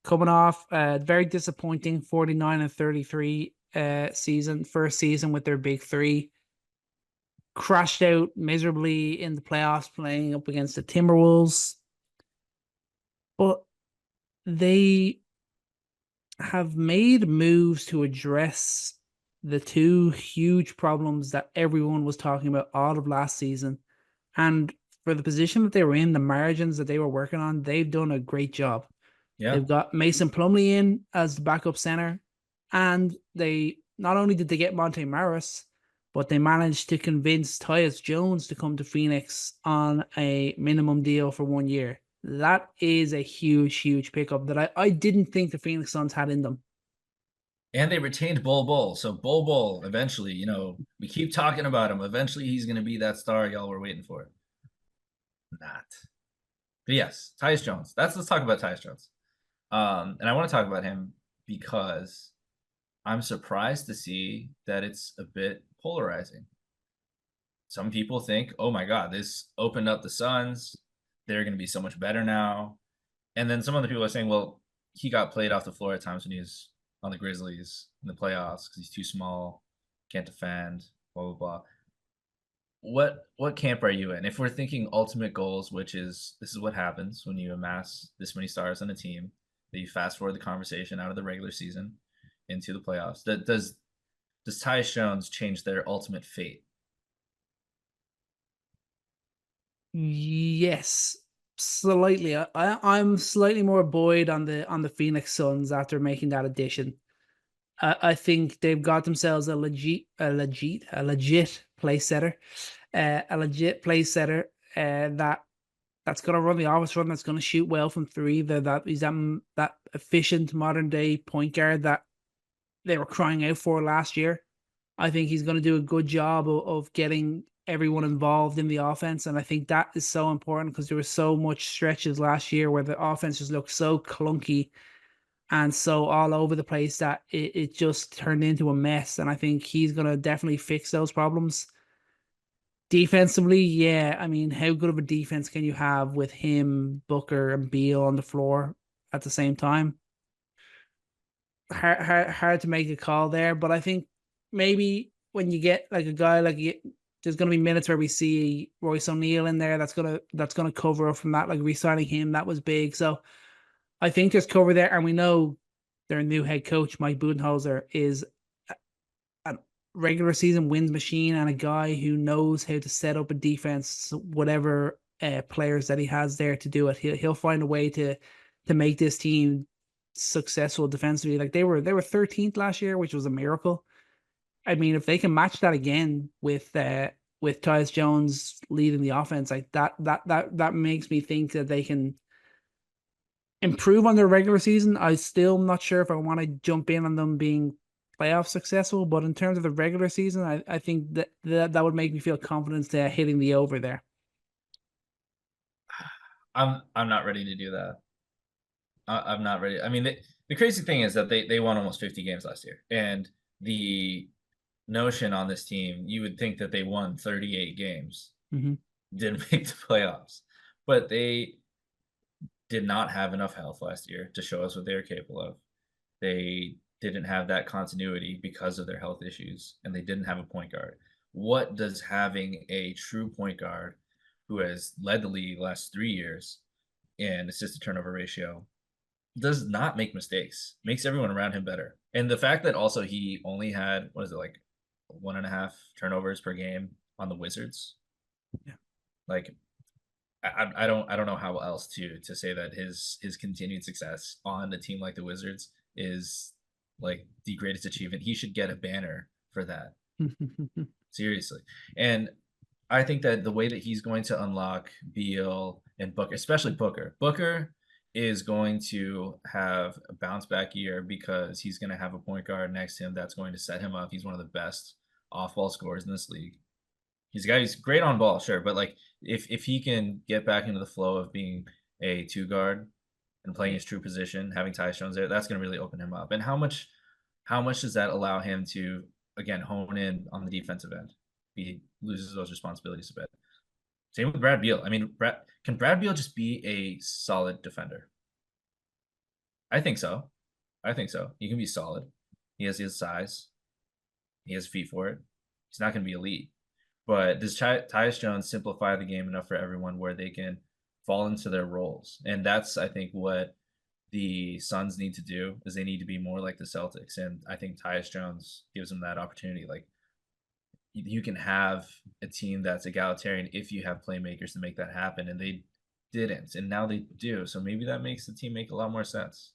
Coming off a very disappointing 49-33 first season with their big three. Crashed out miserably in the playoffs playing up against the Timberwolves. But they have made moves to address the two huge problems that everyone was talking about all of last season. And for the position that they were in, the margins that they were working on, they've done a great job. Yeah. They've got Mason Plumlee in as the backup center. And they not only did they get Monte Morris, but they managed to convince Tyus Jones to come to Phoenix on a minimum deal for 1 year. That is a huge, huge pickup that I didn't think the Phoenix Suns had in them. And they retained Bol. So Bol eventually, we keep talking about him. Eventually he's going to be that star y'all were waiting for. Not. But yes, Tyus Jones. Let's talk about Tyus Jones. And I want to talk about him because I'm surprised to see that it's a bit polarizing. Some people think, oh my God, this opened up the Suns. They're going to be so much better now. And then some other people are saying, well, he got played off the floor at times when he was on the Grizzlies in the playoffs because he's too small, can't defend, blah, blah, blah. What camp are you in? If we're thinking ultimate goals, which is this is what happens when you amass this many stars on a team, that you fast forward the conversation out of the regular season into the playoffs. Does Tyus Jones change their ultimate fate? Yes, slightly. I'm slightly more buoyed on the Phoenix Suns after making that addition. I think they've got themselves a legit place setter, that's going to run the offense run, that's going to shoot well from three. He's that efficient modern day point guard that they were crying out for last year. I think he's going to do a good job of getting everyone involved in the offense. And I think that is so important because there was so much stretches last year where the offense just looked so clunky and so all over the place that it just turned into a mess. And I think he's going to definitely fix those problems. Defensively, yeah. I mean, how good of a defense can you have with him, Booker, and Beal on the floor at the same time? Hard to make a call there, but I think maybe when you get like a guy like there's going to be minutes where we see Royce O'Neal in there. That's gonna cover up from that. Like re-signing him, that was big. So I think there's cover there, and we know their new head coach Mike Budenholzer is a regular season wins machine and a guy who knows how to set up a defense, whatever players that he has there to do it. He'll find a way to make this team successful defensively. Like they were 13th last year, which was a miracle. I mean, if they can match that again with Tyus Jones leading the offense, like that makes me think that they can improve on their regular season. I still am not sure if I want to jump in on them being playoff successful, but in terms of the regular season, I think that would make me feel confident to hitting the over there. I'm not ready to do that. I'm not ready. I mean, the crazy thing is that they won almost 50 games last year, and the notion on this team, you would think that they won 38 games, didn't make the playoffs, but they did not have enough health last year to show us what they were capable of. They didn't have that continuity because of their health issues, and they didn't have a point guard. What does having a true point guard who has led the league the last 3 years in assist to turnover ratio, does not make mistakes, makes everyone around him better. And the fact that also he only had, 1.5 turnovers per game on the Wizards. Yeah. Like, I don't know how else to say that his continued success on a team like the Wizards is like the greatest achievement. He should get a banner for that. Seriously. And I think that the way that he's going to unlock Beal and Booker, especially Booker. Booker is going to have a bounce back year because he's going to have a point guard next to him that's going to set him up. He's one of the best off ball scorers in this league. He's a guy who's great on ball, sure, but like if he can get back into the flow of being a two guard and playing his true position, having Tyus Jones there, that's going to really open him up. And how much does that allow him to again hone in on the defensive end? He loses those responsibilities a bit. Same with Brad Beal. I mean, can Brad Beal just be a solid defender? I think so. I think so. He can be solid. He has his size. He has feet for it. He's not going to be elite. But does Tyus Jones simplify the game enough for everyone where they can fall into their roles? And that's, I think, what the Suns need to do is they need to be more like the Celtics. And I think Tyus Jones gives them that opportunity. Like, you can have a team that's egalitarian if you have playmakers to make that happen, and they didn't, and now they do. So maybe that makes the team make a lot more sense.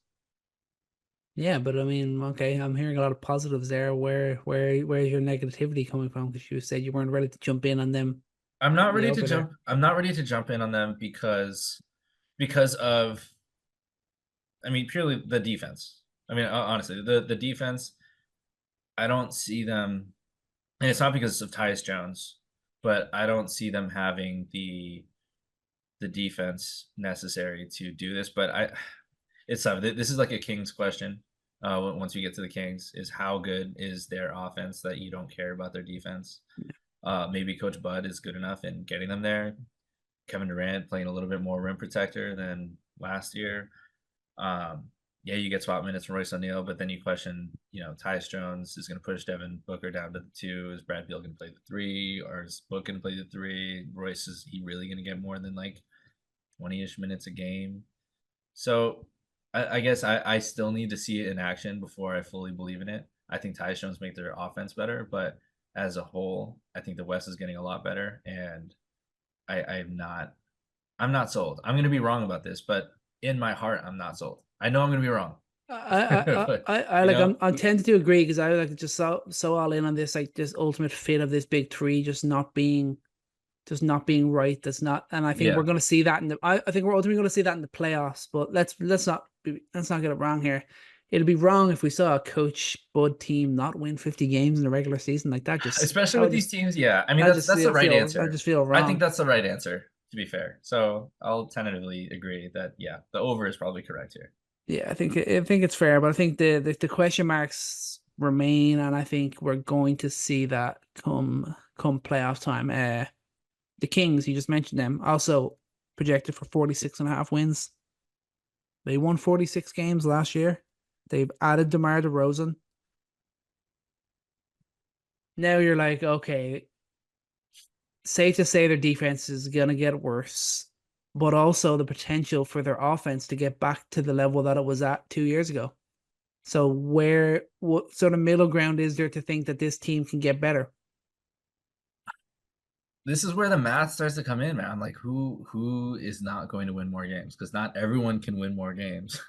Yeah, but I mean, okay, I'm hearing a lot of positives there. Where's your negativity coming from? Because you said you weren't ready to jump in on them. I'm not ready to over there. jump. I'm not ready to jump in on them because of, I mean, purely the defense. I mean, honestly, the defense. I don't see them, and it's not because of Tyus Jones, but I don't see them having the defense necessary to do this. But it's tough. This is like a Kings question. Once we get to the Kings, is how good is their offense that you don't care about their defense? Maybe Coach Bud is good enough in getting them there. Kevin Durant playing a little bit more rim protector than last year. Yeah, you get spot minutes from Royce O'Neal, but then you question, Tyus Jones is going to push Devin Booker down to the 2. Is Brad Beal going to play the 3, or is Book going to play the 3? Royce, is he really going to get more than like 20-ish minutes a game? So I guess I still need to see it in action before I fully believe in it. I think Tyus Jones make their offense better, but as a whole, I think the West is getting a lot better, and I'm not sold. I'm going to be wrong about this, but in my heart, I'm not sold. I know I'm going to be wrong. I'm tending to agree because I like just so all in on this, like this ultimate fit of this big three just not being right. That's not, and I think we're going to see that I think we're ultimately going to see that in the playoffs. But let's not get it wrong here. It'll be wrong if we saw a Coach Bud team not win 50 games in the regular season like that. Especially with these teams, yeah. I mean, that's the right answer. I just feel wrong. I think that's the right answer, to be fair. So I'll tentatively agree that the over is probably correct here. Yeah, I think it's fair, but I think the question marks remain, and I think we're going to see that come playoff time. The Kings, you just mentioned them, also projected for 46.5 wins. They won 46 games last year. They've added DeMar DeRozan. Now you're like, okay, safe to say their defense is going to get worse, but also the potential for their offense to get back to the level that it was at 2 years ago. So what sort of middle ground is there to think that this team can get better? This is where the math starts to come in, man. Like who is not going to win more games? Because not everyone can win more games.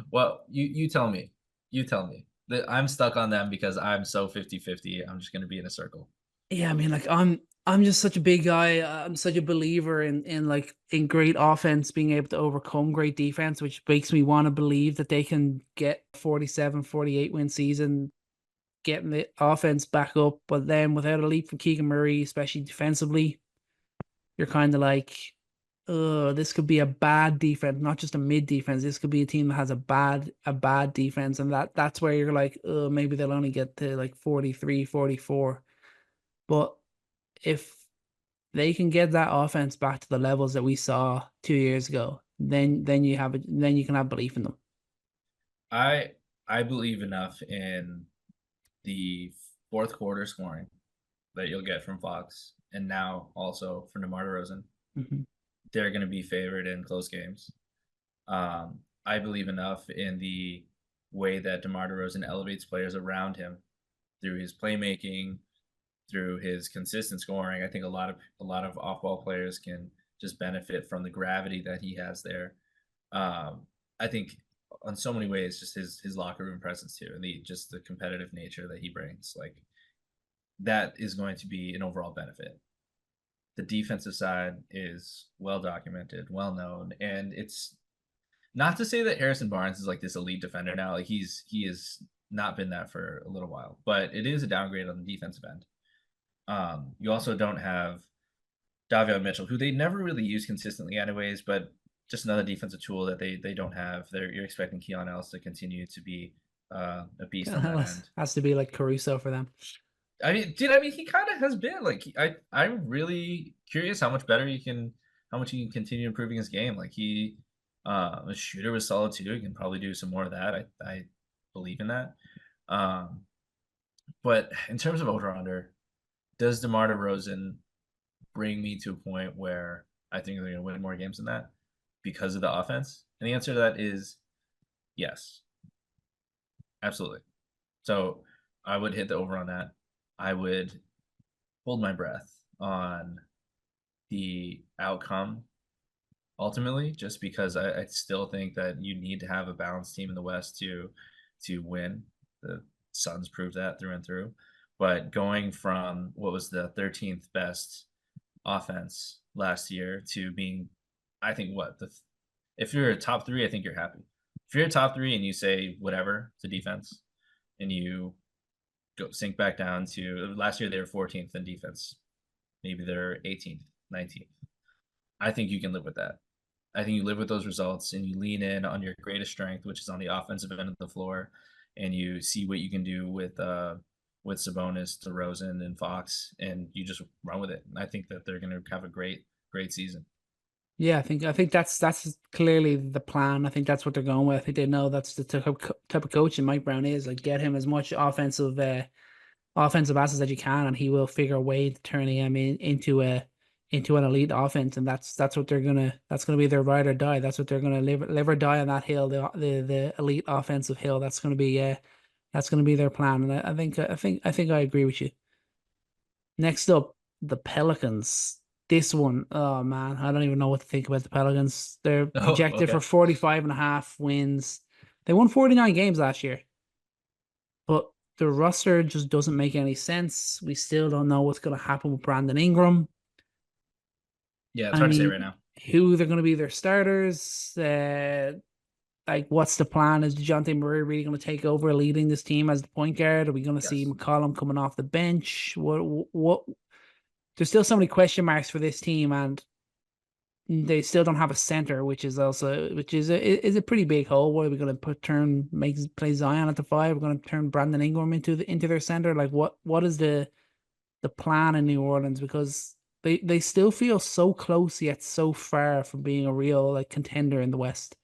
Well, you tell me. You tell me. I'm stuck on them because I'm so 50-50. I'm just going to be in a circle. Yeah, I mean, like I'm just such a big guy. I'm such a believer in great offense being able to overcome great defense, which makes me want to believe that they can get 47, 48 win season, getting the offense back up. But then without a leap from Keegan Murray, especially defensively, you're kind of like, this could be a bad defense, not just a mid defense. This could be a team that has a bad defense, and that's where you're like, maybe they'll only get to like 43, 44. But if they can get that offense back to the levels that we saw 2 years ago, then you can have belief in them. I believe enough in the fourth quarter scoring that you'll get from Fox, and now also from DeMar DeRozan. Mm-hmm. They're going to be favored in close games. I believe enough in the way that DeMar DeRozan elevates players around him through his playmaking, through his consistent scoring. I think a lot of off-ball players can just benefit from the gravity that he has there. I think on so many ways, just his locker room presence too, and the competitive nature that he brings, like that is going to be an overall benefit. The defensive side is well documented, well known, and it's not to say that Harrison Barnes is like this elite defender now. Like he has not been that for a little while, but it is a downgrade on the defensive end. You also don't have Davion Mitchell, who they never really use consistently anyways, but just another defensive tool that they don't have. You're expecting Keon Ellis to continue to be a beast on that end. Has to be like Caruso for them. I mean, he kind of has been like I'm really curious how much he can continue improving his game. Like a shooter was solid too. He can probably do some more of that. I believe in that. But in terms of over under, does DeMar DeRozan bring me to a point where I think they're going to win more games than that because of the offense? And the answer to that is yes, absolutely. So I would hit the over on that. I would hold my breath on the outcome ultimately, just because I still think that you need to have a balanced team in the West to win. The Suns proved that through and through. But going from what was the 13th best offense last year to being, I think, if you're a top three, I think you're happy. If you're a top three and you say whatever to defense, and you go sink back down to last year they were 14th in defense, maybe they're 18th, 19th. I think you can live with that. I think you live with those results and you lean in on your greatest strength, which is on the offensive end of the floor, and you see what you can do with Sabonis, DeRozan, and Fox, and you just run with it. And I think that they're going to have a great season. Yeah, I think that's clearly the plan. I think that's what they're going with. I think they know that's the type of coach and Mike Brown is. Like, get him as much offensive assets as you can, and he will figure a way to turn him into an elite offense. And that's gonna be their ride or die. That's what they're gonna live or die on that hill, the elite offensive hill. That's gonna be their plan. And I think I agree with you. Next up, the Pelicans. This one, oh man, I don't even know what to think about the Pelicans. They're projected for 45.5 wins. They won 49 games last year, but the roster just doesn't make any sense. We still don't know what's going to happen with Brandon Ingram. Yeah, it's hard to say right now. Who they're going to be their starters. Like, what's the plan? Is DeJounte Murray really going to take over leading this team as the point guard? Are we going to see McCollum coming off the bench? What? There's still so many question marks for this team, and they still don't have a center, which is a pretty big hole. What are we going to play Zion at the 5? We're going to turn Brandon Ingram into their center. Like, what is the plan in New Orleans? Because they still feel so close yet so far from being a real like contender in the West.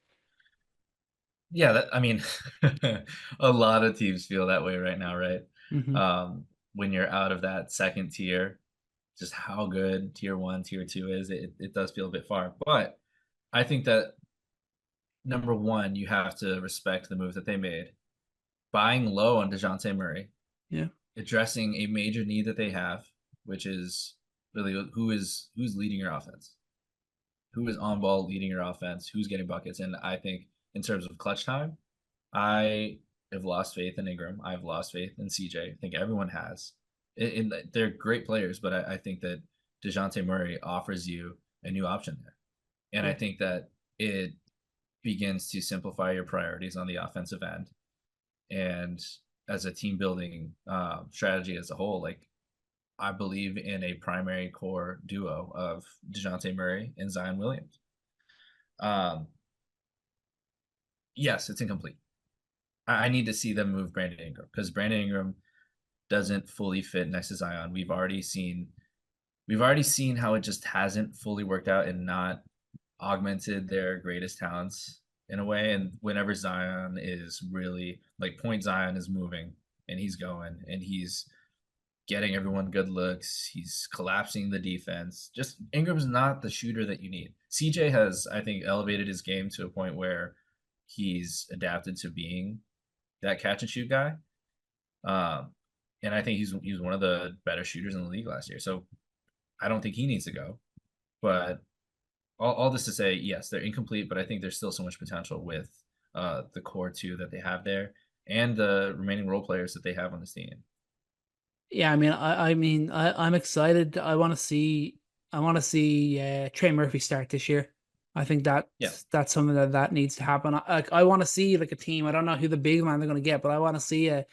Yeah, I mean, a lot of teams feel that way right now, right? Mm-hmm. When you're out of that second tier, just how good tier 1, tier 2 is, it does feel a bit far. But I think that number one, you have to respect the move that they made, buying low on DeJounte Murray, addressing a major need that they have, which is really who's leading your offense, who is on ball leading your offense, who's getting buckets. And I think in terms of clutch time, I have lost faith in Ingram. I've lost faith in CJ. I think everyone has. They're great players, but I think that DeJounte Murray offers you a new option there. And I think that it begins to simplify your priorities on the offensive end. And as a team building strategy as a whole, like, I believe in a primary core duo of DeJounte Murray and Zion Williams. Yes, it's incomplete. I need to see them move Brandon Ingram, because Brandon Ingram doesn't fully fit next to Zion. We've already seen how it just hasn't fully worked out and not augmented their greatest talents in a way. And whenever Zion is really like point Zion is moving and he's going and he's getting everyone good looks, he's collapsing the defense. Just Ingram's not the shooter that you need. CJ has, I think, elevated his game to a point where he's adapted to being that catch and shoot guy. And I think he was one of the better shooters in the league last year. So I don't think he needs to go. But all this to say, yes, they're incomplete, but I think there's still so much potential with the core two that they have there and the remaining role players that they have on this team. Yeah, I'm excited. I want to see Trey Murphy start this year. I think Yeah, that's something that needs to happen. I want to see like a team. I don't know who the big man they're going to get, but I want to see a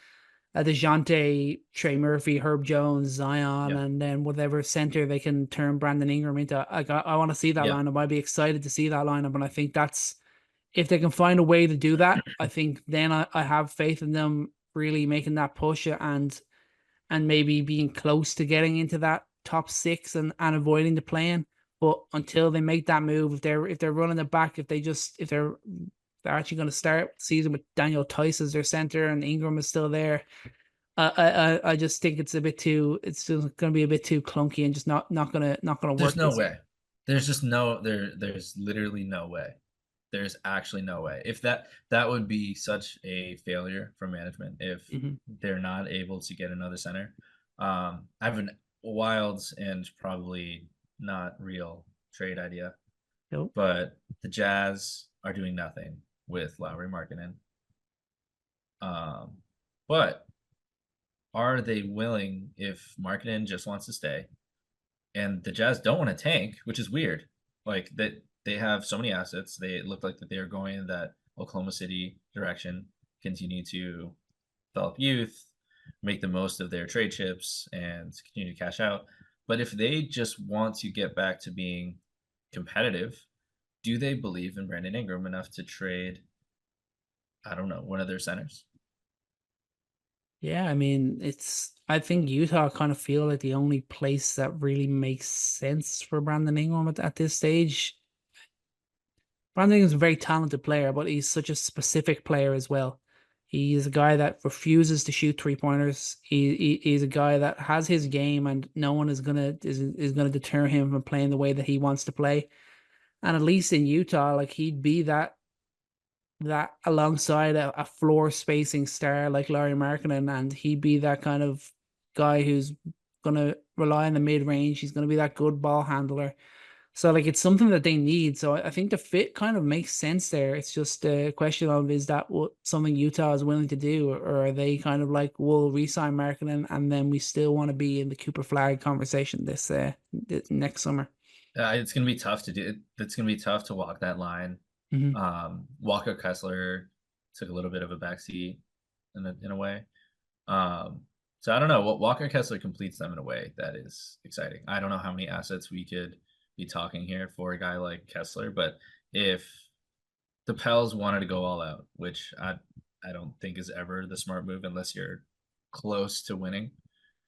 DeJounte, Trey Murphy, Herb Jones, Zion, yeah, and then whatever center they can turn Brandon Ingram into. Like I want to see that yeah. lineup. I'd be excited to see that lineup, and I think that's if they can find a way to do that. I think then I have faith in them really making that push and maybe being close to getting into that top six and avoiding the play-in. But until they make that move, if they're running it back, if they're actually going to start the season with Daniel Tice as their center and Ingram is still there, I just think it's still going to be a bit too clunky and just not gonna There's work no this year. way. There's just no there. There's literally no way. There's actually no way. If that would be such a failure for management if Mhm. they're not able to get another center. I have a wild and probably not real trade idea, Nope. but the Jazz are doing nothing with Lowry Markkinen. But are they willing if Markkinen just wants to stay? And the Jazz don't want to tank, which is weird. Like that they have so many assets. They look like that they are going in that Oklahoma City direction, continue to develop youth, make the most of their trade chips, and continue to cash out. But if they just want to get back to being competitive, do they believe in Brandon Ingram enough to trade, I don't know, one of their centers? Yeah, I think Utah kind of feel like the only place that really makes sense for Brandon Ingram at this stage. Brandon Ingram's a very talented player, but he's such a specific player as well. He's a guy that refuses to shoot 3-pointers. He's a guy that has his game, and no one is gonna deter him from playing the way that he wants to play. And at least in Utah, like he'd be that alongside a floor spacing star like Larry Markkinen, and he'd be that kind of guy who's gonna rely on the mid range. He's gonna be that good ball handler. So like it's something that they need. So I think the fit kind of makes sense there. It's just a question of is that what something Utah is willing to do, or are they kind of like we'll re-sign Markkinen and then we still want to be in the Cooper Flag conversation this next summer. It's going to be tough to do. It's going to be tough to walk that line. Mm-hmm. Walker Kessler took a little bit of a backseat in a way. So I don't know. Walker Kessler completes them in a way that is exciting. I don't know how many assets we could be talking here for a guy like Kessler, but if the Pels wanted to go all out, which I don't think is ever the smart move unless you're close to winning,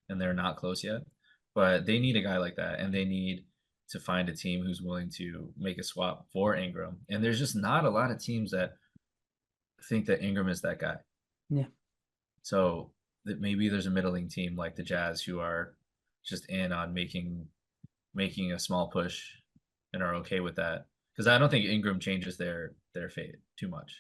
and they're not close yet. But they need a guy like that, and they need to find a team who's willing to make a swap for Ingram. And there's just not a lot of teams that think that Ingram is that guy. Yeah. So that maybe there's a middling team like the Jazz who are just in on making a small push and are okay with that. Because I don't think Ingram changes their fate too much.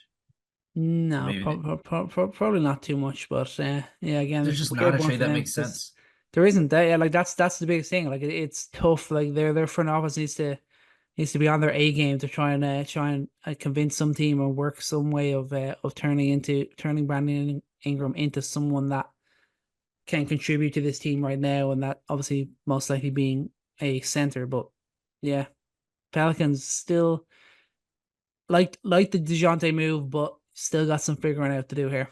No, probably not too much, but yeah, again, There's it's just a not weird a one trade for that them makes 'cause sense. there isn't that. Yeah, like that's the biggest thing. Like it's tough. Like their front office needs to be on their A game to try and convince some team or work some way of turning Brandon Ingram into someone that can contribute to this team right now, and that obviously most likely being a center. But yeah, Pelicans still like the DeJounte move, but still got some figuring out to do here.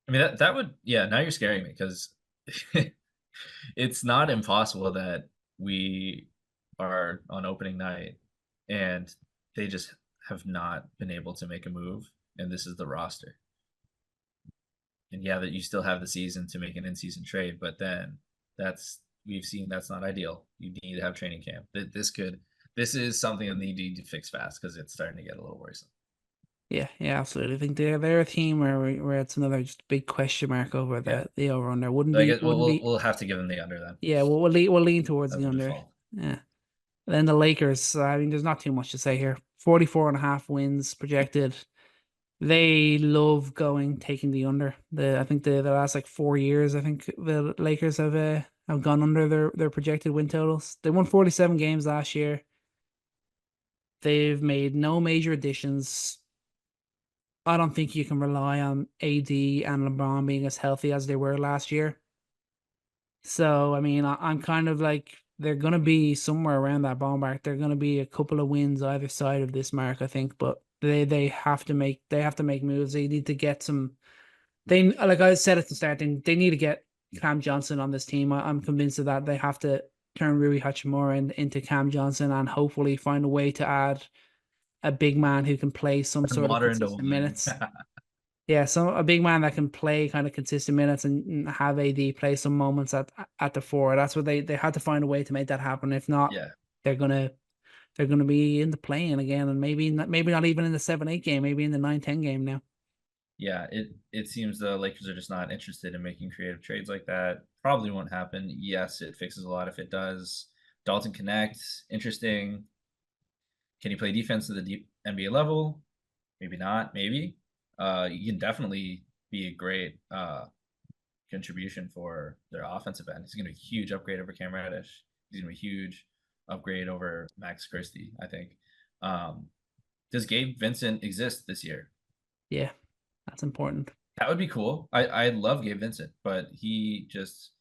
I mean that would now you're scaring me because it's not impossible that we are on opening night and they just have not been able to make a move and this is the roster. And yeah, that you still have the season to make an in-season trade, but then we've seen that's not ideal. You need to have training camp. This is something that they need to fix fast because it's starting to get a little worrisome. Yeah, absolutely. I think they're a team where it's another just big question mark over the over under. Wouldn't So I be guess wouldn't be we'll have to give them the under then. yeah. We'll lean towards As the a under. default. Yeah. Then the Lakers. I mean, there's not too much to say here. 44.5 wins projected. They love taking the under. I think the last like 4 years, I think the Lakers have gone under their projected win totals. They won 47 games last year. They've made no major additions. I don't think you can rely on AD and LeBron being as healthy as they were last year. So, I mean, I'm kind of like, they're going to be somewhere around that ball mark. They're going to be a couple of wins either side of this mark, I think. But they have to make moves. They need to get some. They, like I said at the start, they need to get Cam Johnson on this team. I'm convinced of that. They have to turn Rui Hachimura into Cam Johnson and hopefully find a way to add a big man who can play some Turn sort of water into consistent wine. minutes. Yeah, so a big man that can play kind of consistent minutes and have AD play some moments at the four. That's what they had to find a way to make that happen. If not, Yeah. they're gonna be in the play-in again, and maybe not even in the 7-8 game, maybe in the 9-10 game now. Yeah, it seems the Lakers are just not interested in making creative trades like that. Probably won't happen. Yes, it fixes a lot if it does. Dalton connects, interesting. Can he play defense at the deep NBA level? Maybe not. Maybe. He can definitely be a great contribution for their offensive end. He's going to be a huge upgrade over Cam Reddish. He's going to be a huge upgrade over Max Christie, I think. Does Gabe Vincent exist this year? Yeah, that's important. That would be cool. I love Gabe Vincent, but he just,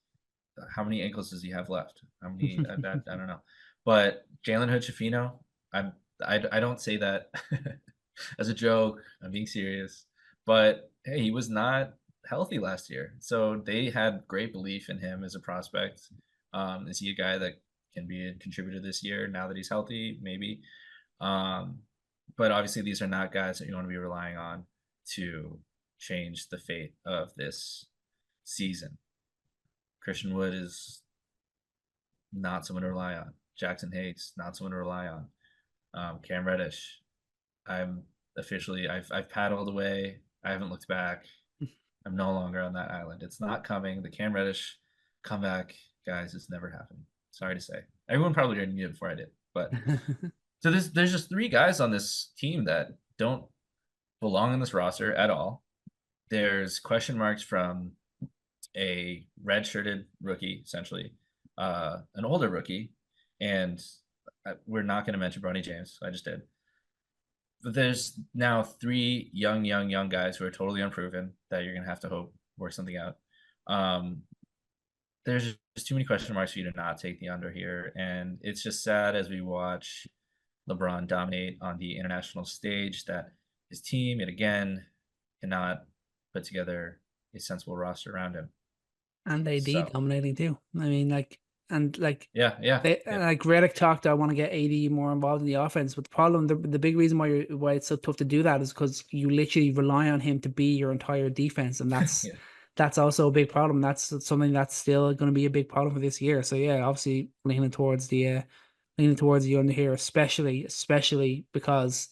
how many ankles does he have left? How many? I don't know. But Jalen Hood-Schifino, I don't say that as a joke. I'm being serious. But hey, he was not healthy last year, so they had great belief in him as a prospect. Is he a guy that can be a contributor this year now that he's healthy? Maybe. But obviously, these are not guys that you want to be relying on to change the fate of this season. Christian Wood is not someone to rely on. Jackson Hayes, not someone to rely on. Cam Reddish, I've paddled away. I haven't looked back. I'm no longer on that island. It's not coming. The Cam Reddish comeback, guys, it's never happened. Sorry to say. Everyone probably already knew it before I did. But so there's just 3 guys on this team that don't belong on this roster at all. There's question marks from a red-shirted rookie, essentially, an older rookie, and we're not going to mention Bronny James. I just did. But there's now 3 young guys who are totally unproven that you're going to have to hope work something out. There's just too many question marks for you to not take the under here, and it's just sad as we watch LeBron dominate on the international stage that his team, yet again, cannot put together a sensible roster around him. And AD dominating too. I mean, like yeah. Like Redick talked, I want to get AD more involved in the offense. But the problem, the big reason why it's so tough to do that is because you literally rely on him to be your entire defense, and that's that's also a big problem. That's something that's still going to be a big problem for this year. So yeah, obviously leaning towards the under here, especially because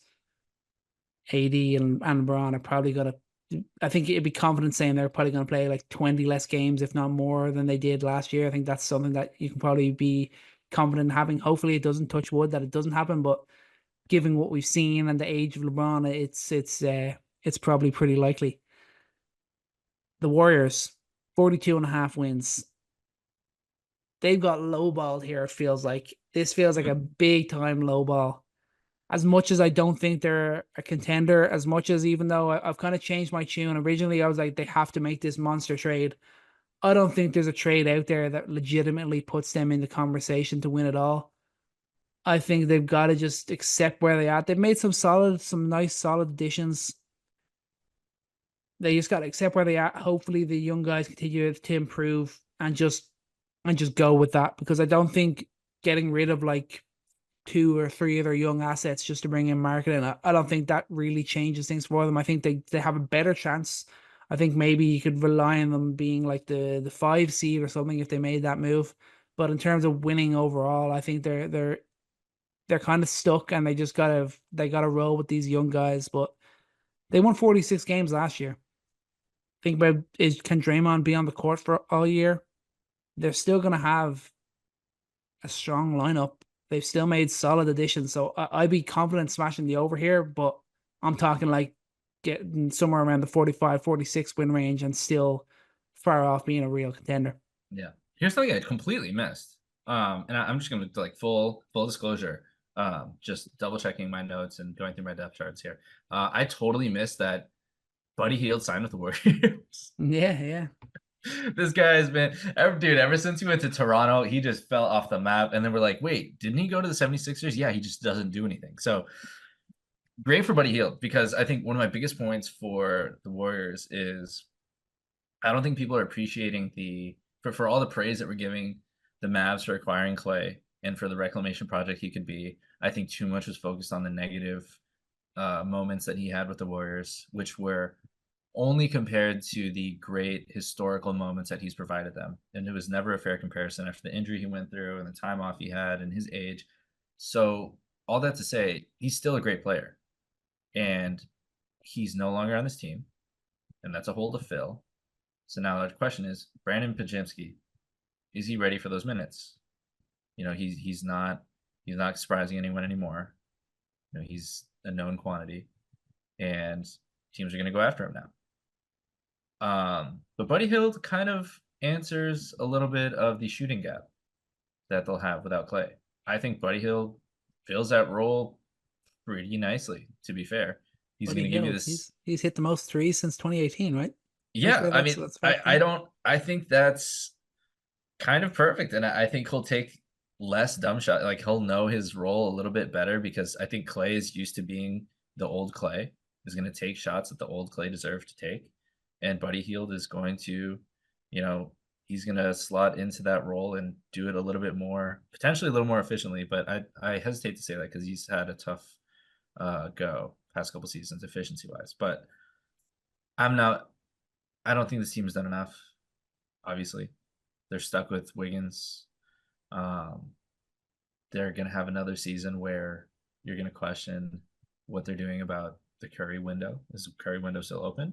AD and LeBron are probably going to. I think it'd be confident saying they're probably going to play like 20 less games, if not more, than they did last year. I think that's something that you can probably be confident in having. Hopefully, it doesn't, touch wood, that it doesn't happen. But given what we've seen and the age of LeBron, it's probably pretty likely. The Warriors, 42.5 wins. They've got lowballed here. It feels like this feels like a big time lowball. As much as I don't think they're a contender, as much as, even though I've kind of changed my tune. Originally, I was like, they have to make this monster trade. I don't think there's a trade out there that legitimately puts them in the conversation to win it all. I think they've got to just accept where they're at. They've made some nice, solid additions. They just got to accept where they are. Hopefully, the young guys continue to improve and just go with that, because I don't think getting rid of like 2 or 3 of their young assets just to bring in marketing, I don't think that really changes things for them. I think they have a better chance. I think maybe you could rely on them being like the 5 seed or something if they made that move. But in terms of winning overall, I think they're kind of stuck, and they gotta roll with these young guys. But they won 46 games last year. Think about, can Draymond be on the court for all year? They're still gonna have a strong lineup. They've still made solid additions, so I'd be confident smashing the over here, but I'm talking like getting somewhere around the 45-46 win range and still far off being a real contender. Yeah. Here's something I completely missed. And I'm just going to, like, full disclosure. Just double checking my notes and going through my depth charts here. I totally missed that Buddy Hield signed with the Warriors. Yeah. This guy has been, ever since he went to Toronto, he just fell off the map. And then we're like, wait, didn't he go to the 76ers? Yeah, he just doesn't do anything. So great for Buddy Hield, because I think one of my biggest points for the Warriors is I don't think people are appreciating for all the praise that we're giving the Mavs for acquiring Clay and for the reclamation project he could be. I think too much was focused on the negative moments that he had with the Warriors, which were only compared to the great historical moments that he's provided them. And it was never a fair comparison after the injury he went through and the time off he had and his age. So all that to say, he's still a great player. And he's no longer on this team. And that's a hole to fill. So now the question is, Brandon Pajemski, is he ready for those minutes? He's not surprising anyone anymore. He's a known quantity. And teams are going to go after him now. But Buddy Hield kind of answers a little bit of the shooting gap that they'll have without Clay. I think Buddy Hield fills that role pretty nicely, to be fair. He's going to give you this. He's hit the most threes since 2018, right? Yeah, I think that's kind of perfect. And I think he'll take less dumb shot. Like, he'll know his role a little bit better, because I think Clay is used to being the old Clay, is going to take shots that the old Clay deserved to take. And Buddy Hield is going to, he's going to slot into that role and do it a little bit more, potentially a little more efficiently. But I hesitate to say that, because he's had a tough go past couple seasons efficiency wise. But I don't think this team has done enough. Obviously, they're stuck with Wiggins. They're going to have another season where you're going to question what they're doing about the Curry window. Is the Curry window still open?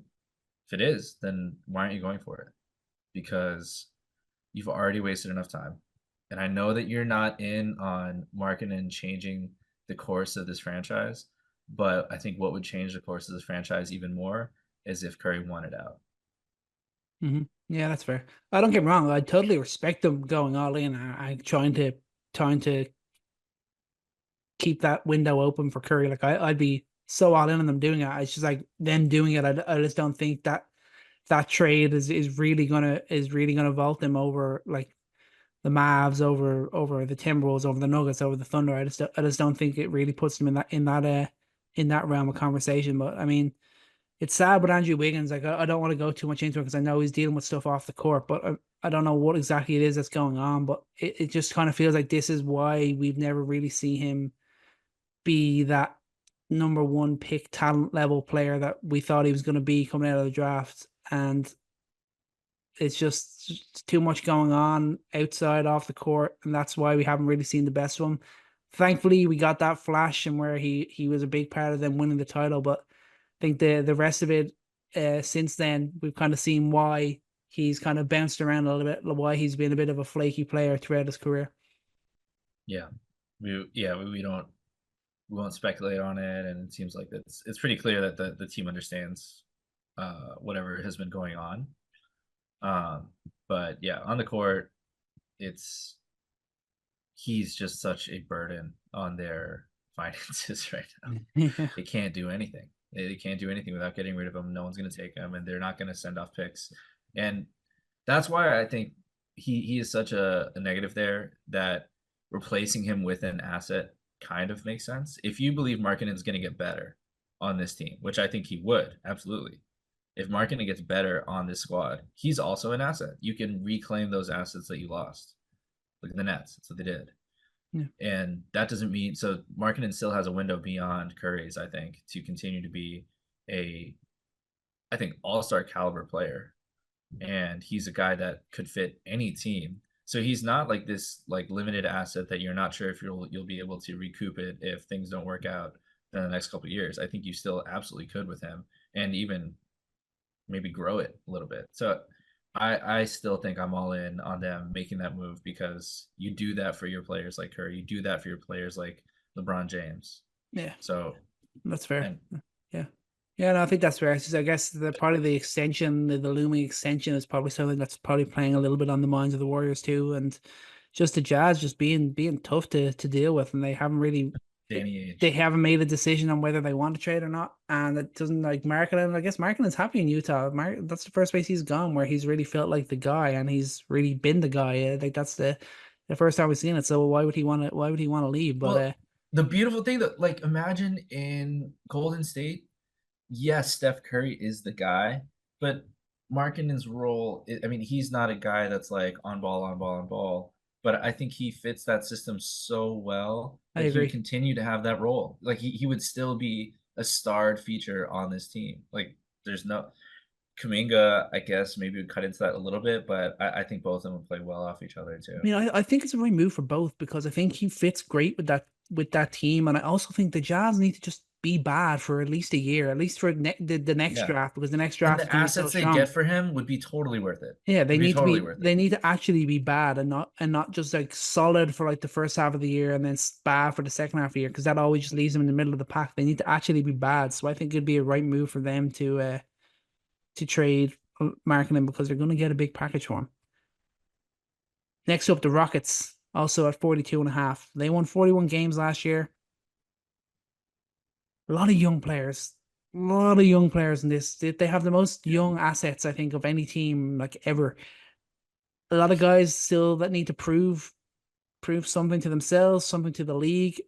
If it is, then why aren't you going for it? Because you've already wasted enough time. And I know that you're not in on marketing and changing the course of this franchise, but I think what would change the course of this franchise even more is if Curry wanted out. Mm-hmm. Yeah, that's fair. I don't get me wrong. I totally respect them going all in. I'm trying to keep that window open for Curry. Like, I'd be so all in on them doing it. It's just like them doing it. I just don't think that trade is really gonna vault them over like the Mavs, over the Timberwolves, over the Nuggets, over the Thunder. I just don't think it really puts them in that realm of conversation. But I mean, it's sad with Andrew Wiggins. Like, I don't want to go too much into it, because I know he's dealing with stuff off the court, but I don't know what exactly it is that's going on. But it just kind of feels like this is why we've never really seen him be that number one pick talent level player that we thought he was going to be coming out of the draft. And it's just too much going on outside off the court, and that's why we haven't really seen the best of him. Thankfully, we got that flash and where he was a big part of them winning the title, but I think the rest of it since then, we've kind of seen why he's kind of bounced around a little bit, why he's been a bit of a flaky player throughout his career. Yeah, we won't speculate on it, and it seems like it's pretty clear that the team understands whatever has been going on. But yeah, on the court, he's just such a burden on their finances right now. They can't do anything. They can't do anything without getting rid of him. No one's going to take him, and they're not going to send off picks. And that's why I think he is such a negative there, that replacing him with an asset kind of makes sense. If you believe Markkanen's going to get better on this team, which I think he would, absolutely. If Markkanen gets better on this squad, he's also an asset. You can reclaim those assets that you lost. Look at the Nets. That's what they did. Yeah. And that doesn't mean, so Markkanen still has a window beyond Curry's, I think, to continue to be I think, all-star caliber player. And he's a guy that could fit any team. So he's not like this like limited asset that you're not sure if you'll be able to recoup it if things don't work out in the next couple of years. I think you still absolutely could with him, and even maybe grow it a little bit. So I still think I'm all in on them making that move, because you do that for your players like Curry. You do that for your players like LeBron James. Yeah. So that's fair. Yeah. Yeah, no, I think that's fair. I guess the part of the extension, the looming extension, is probably something that's probably playing a little bit on the minds of the Warriors too, and just the Jazz just being tough to deal with, and they haven't really Danny they Ainge. haven't made a decision on whether they want to trade or not, and it doesn't like Markkinen. I guess Markkinen's happy in Utah. That's the first place he's gone where he's really felt like the guy, and he's really been the guy. Like that's the first time we've seen it. So why would he want to? Why would he want to leave? But Well, the beautiful thing that, like, imagine in Golden State, yes, Steph Curry is the guy, but Markkinen's role, I mean, he's not a guy that's like on ball, on ball, on ball. But I think he fits that system so well I that he would agree. continue to have that role. Like he would still be a starred feature on this team. Like there's no Kuminga, I guess maybe would cut into that a little bit, but I think both of them would play well off each other too. I mean, I think it's a right move for both because I think he fits great with that team, and I also think the Jazz need to just be bad for at least a year, at least for the next Yeah. draft, because the next And draft is the going to be so assets they strong. get for him would be totally worth it. Yeah, they Would be need to totally be. worth it. They need to actually be bad and not just like solid for like the first half of the year and then bad for the second half of the year, because that always just leaves them in the middle of the pack. They need to actually be bad. So I think it'd be a right move for them to trade Markkanen because they're going to get a big package for him. Next up, the Rockets, also at 42.5. They won 41 games last year. A lot of young players. A lot of young players in this. They have the most young assets, I think, of any team like ever. A lot of guys still that need to prove something to themselves, something to the league.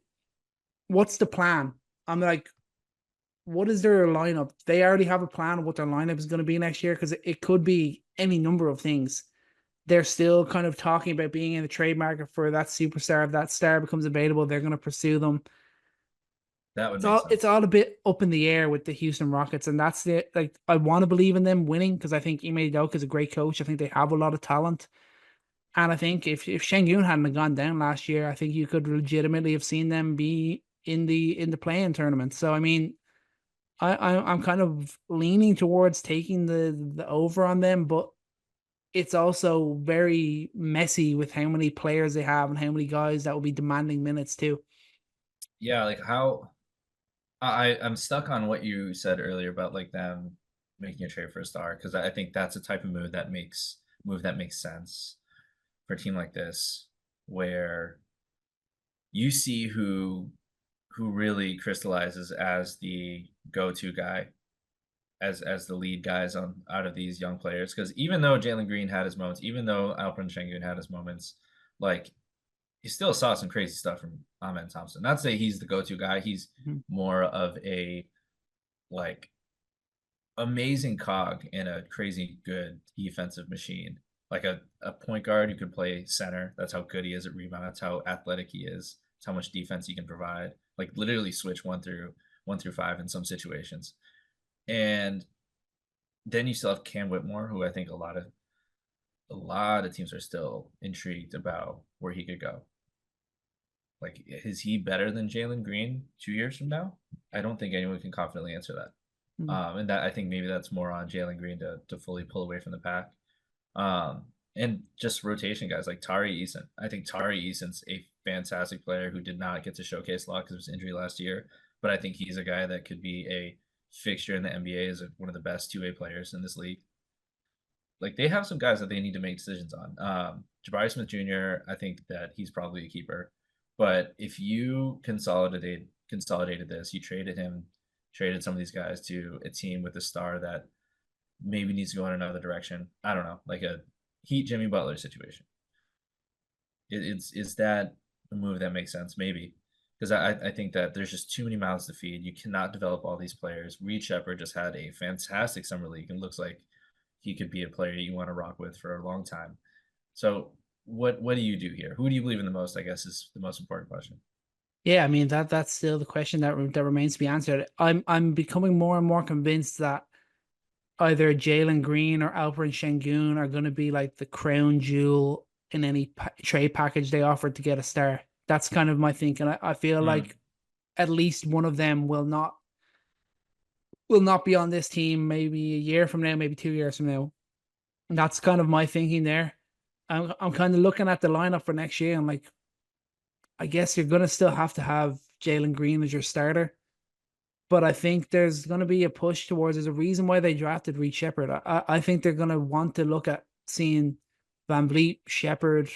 What's the plan? I'm like, what is their lineup? They already have a plan of what their lineup is going to be next year because it could be any number of things. They're still kind of talking about being in the trade market for that superstar. If that star becomes available, they're going to pursue them. That would make sense. It's all a bit up in the air with the Houston Rockets, and that's the like I want to believe in them winning because I think Ime Udoka is a great coach. I think they have a lot of talent, and I think if Şengün hadn't gone down last year, I think you could legitimately have seen them be in the play-in tournament. So I mean, I'm kind of leaning towards taking the over on them, but it's also very messy with how many players they have and how many guys that will be demanding minutes too. Yeah, like how I'm stuck on what you said earlier about like them making a trade for a star because I think that's a type of move that makes sense for a team like this where you see who really crystallizes as the go-to guy as the lead guys on out of these young players because even though Jalen Green had his moments, even though Alperen Şengün had his moments, like you still saw some crazy stuff from Amen Thompson. Not to say he's the go-to guy. He's more of a like amazing cog in a crazy good defensive machine. Like a point guard who can play center. That's how good he is at rebound. That's how athletic he is. That's how much defense he can provide. Like literally switch 1 through 5 in some situations. And then you still have Cam Whitmore, who I think a lot of teams are still intrigued about where he could go. Like, is he better than Jalen Green 2 years from now? I don't think anyone can confidently answer that. And that I think maybe that's more on Jalen Green to fully pull away from the pack. And just rotation guys like Tari Eason. I think Tari Eason's a fantastic player who did not get to showcase a lot because of his injury last year. But I think he's a guy that could be a fixture in the NBA as one of the best two-way players in this league. Like they have some guys that they need to make decisions on. Jabari Smith Jr., I think that he's probably a keeper. But if you consolidated this, you traded some of these guys to a team with a star that maybe needs to go in another direction. I don't know, like a Heat Jimmy Butler situation. Is that a move that makes sense? Maybe. Because I think that there's just too many mouths to feed. You cannot develop all these players. Reed Shepherd just had a fantastic summer league and looks like he could be a player you want to rock with for a long time. So what do you do here? Who do you believe in the most, I guess, is the most important question. Yeah, I mean that's still the question that remains to be answered. I'm becoming more and more convinced that either Jalen Green or Alperen Şengün are going to be like the crown jewel in any trade package they offer to get a star. That's kind of my thinking. I feel like at least one of them will not be on this team maybe a year from now, maybe 2 years from now. And that's kind of my thinking there. I'm kind of looking at the lineup for next year. I'm like, I guess you're going to still have to have Jalen Green as your starter. But I think there's going to be a push towards, there's a reason why they drafted Reed Shepherd. I think they're going to want to look at seeing Van Vliet, Shepherd,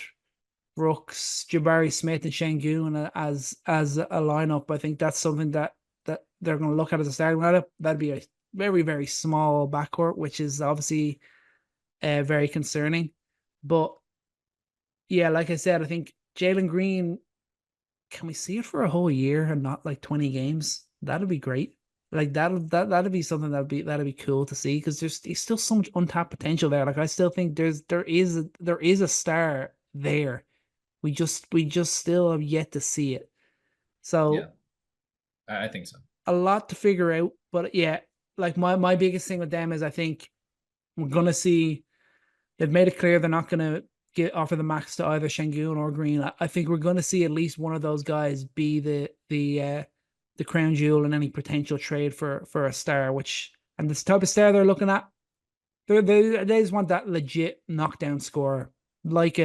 Brooks, Jabari Smith, and Şengün as a lineup, I think that's something that they're going to look at as a starting lineup. That'd be a very, very small backcourt, which is obviously very concerning. But yeah, like I said, I think Jalen Green, can we see it for a whole year and not like 20 games? That'd be great. Like that'd be something that'd be cool to see, because there's still so much untapped potential there. Like I still think there is a star there. We just still have yet to see it. So Yeah, I think so. a lot to figure out. But yeah, like my biggest thing with them is I think we're gonna see, they've made it clear they're not gonna offer the max to either Şengün or Green. I think we're gonna see at least one of those guys be the crown jewel in any potential trade for a star, and this type of star they're looking at, they just want that legit knockdown scorer, like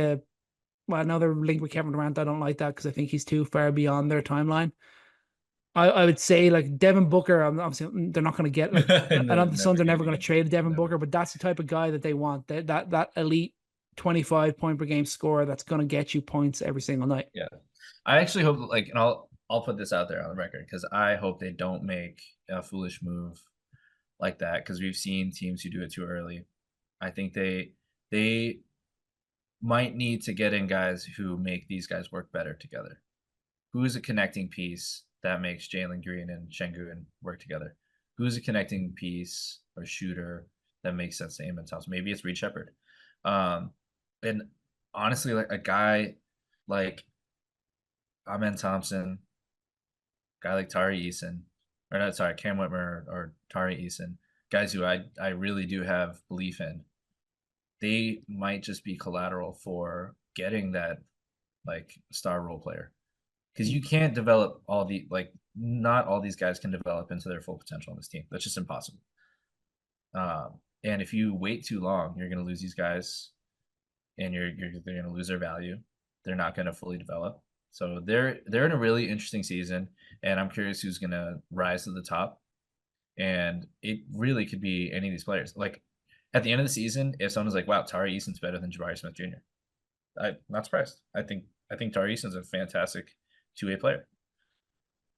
another link with Kevin Durant. I don't like that because I think he's too far beyond their timeline. I would say like Devin Booker. Obviously, they're not going to get like. I know the Suns are never going to trade Devin Booker, but that's the type of guy that they want. That elite 25 point per game scorer that's going to get you points every single night. Yeah, I actually hope like, and I'll put this out there on the record, because I hope they don't make a foolish move like that, because we've seen teams who do it too early. I think they might need to get in guys who make these guys work better together. Who's a connecting piece that makes Jalen Green and Şengün work together? Who's a connecting piece or shooter that makes sense to Amen Thompson? Maybe it's Reed Shepherd. And honestly, like a guy like Amen Thompson, guy like Tari Eason, or not, sorry, Cam Whitmer or Tari Eason, guys who I really do have belief in, they might just be collateral for getting that like star role player. Because you can't develop not all these guys can develop into their full potential on this team. That's just impossible. And if you wait too long, you're going to lose these guys, and they're going to lose their value. They're not going to fully develop. So they're in a really interesting season, and I'm curious who's going to rise to the top. And it really could be any of these players. Like at the end of the season, if someone's like, "Wow, Tari Eason's better than Jabari Smith Jr.," I'm not surprised. I think Tari Eason's a fantastic two-way player.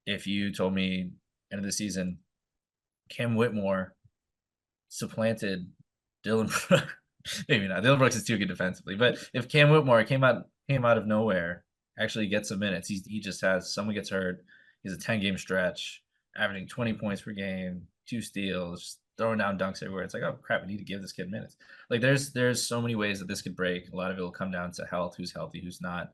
If you told me end of the season, Cam Whitmore supplanted Dylan Brooks, maybe not. Dylan Brooks is too good defensively, but if Cam Whitmore came out of nowhere, actually gets some minutes, he just has, someone gets hurt, he's a 10-game stretch, averaging 20 points per game, 2 steals, throwing down dunks everywhere. It's like, oh crap, we need to give this kid minutes. Like there's so many ways that this could break. A lot of it will come down to health, who's healthy, who's not.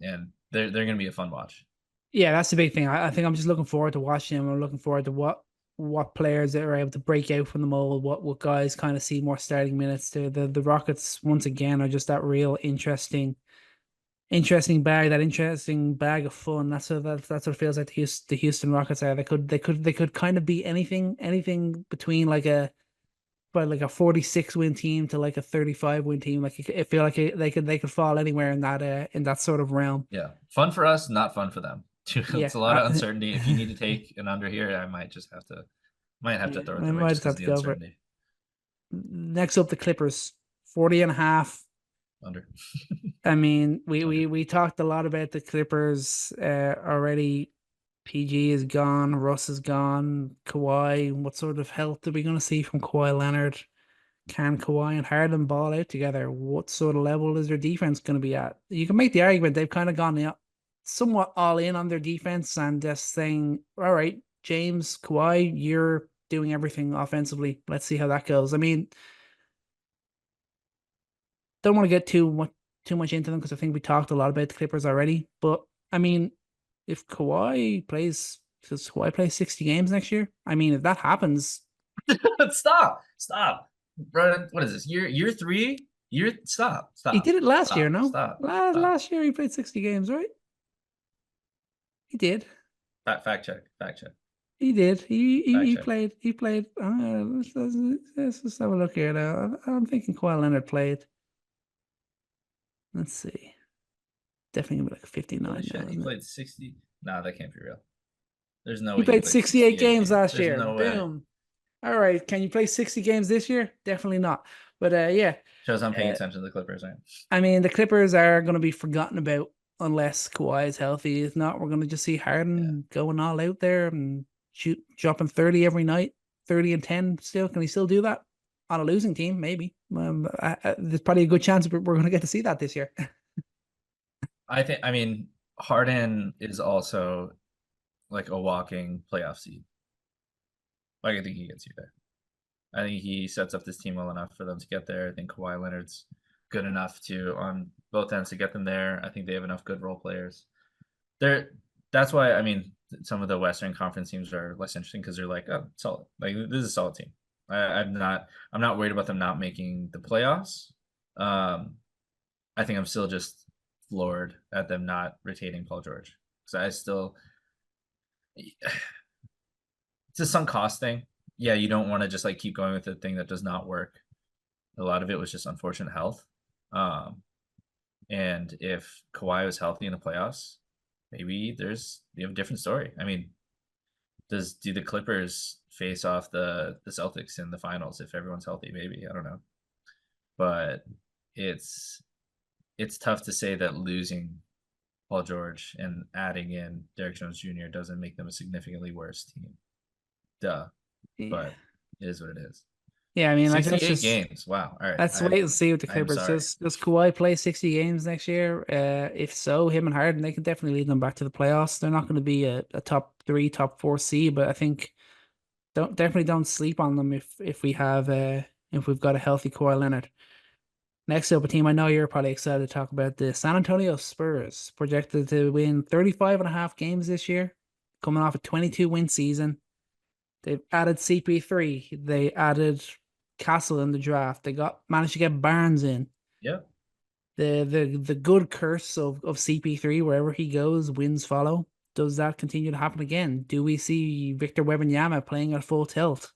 And they're going to be a fun watch. Yeah, that's the big thing. I think I'm just looking forward to watching them. I'm looking forward to what players that are able to break out from the mold, what guys kind of see more starting minutes to. The Rockets once again are just that real interesting bag of fun. That's what it feels like the Houston Rockets are. They could kind of be anything between like a 46 win team to like a 35 win team. Like I feel like they could fall anywhere in that sort of realm. Yeah, fun for us, not fun for them. It's a lot of uncertainty. If you need to take an under here, I might have to throw it. Might just have to go for it. Next up, the Clippers, 40.5 under. I mean, we talked a lot about the Clippers already. PG is gone, Russ is gone, Kawhi. What sort of health are we going to see from Kawhi Leonard? Can Kawhi and Harden ball out together? What sort of level is their defense going to be at? You can make the argument they've kind of gone somewhat all in on their defense and just saying, all right, James, Kawhi, you're doing everything offensively. Let's see how that goes. I mean, don't want to get too much into them because I think we talked a lot about the Clippers already. But I mean, if Kawhi plays 60 games next year, I mean, if that happens, stop, bro. What is this? Year 3? Stop. He did it last year, no? Stop. Last year he played 60 games, right? He did. Fact check. He did. He played. Let's just have a look here now. I'm thinking Kawhi Leonard played. Let's see. Definitely gonna be like 59. He played 60. Nah, that can't be real. There's no way. He played 68 games last year. No Boom. All right. Can you play 60 games this year? Definitely not. But yeah, Shows I'm paying uh, attention to the Clippers. Right? I mean, the Clippers are going to be forgotten about unless Kawhi is healthy. If not, we're going to just see Yeah. Harden going all out there and dropping 30 every night, 30 and 10 still. Can he still do that on a losing team? Maybe. There's probably a good chance we're going to get to see that this year. I mean, Harden is also like a walking playoff seed. Like, I think he gets you there. I think he sets up this team well enough for them to get there. I think Kawhi Leonard's good enough to on both ends to get them there. I think they have enough good role players. That's why I mean some of the Western Conference teams are less interesting because they're like, oh, solid. Like this is a solid team. I'm not worried about them not making the playoffs. I think I'm still just floored at them not retaining Paul George because it's a sunk cost thing. Yeah, you don't want to just like keep going with the thing that does not work. A lot of it was just unfortunate health. And if Kawhi was healthy in the playoffs, maybe you have a different story. I mean, do the Clippers face off the Celtics in the finals if everyone's healthy? Maybe, I don't know. But it's tough to say that losing Paul George and adding in Derrick Jones Jr. doesn't make them a significantly worse team. Duh. Yeah. But it is what it is. Yeah, I mean, like 68 games. Wow. All right. let's wait and see with the I'm Clippers. sorry. Does Kawhi play 60 games next year? If so, him and Harden, they can definitely lead them back to the playoffs. They're not going to be a top 3, top 4 seed, but I think definitely don't sleep on them if we've got a healthy Kawhi Leonard. Next up, a team I know you're probably excited to talk about, the San Antonio Spurs, projected to win 35.5 games this year, coming off a 22-win season. They've added CP3. They added Castle in the draft. They managed to get Barnes in. Yep. The good curse of CP3, wherever he goes, wins follow. Does that continue to happen again? Do we see Victor Wembanyama playing at full tilt?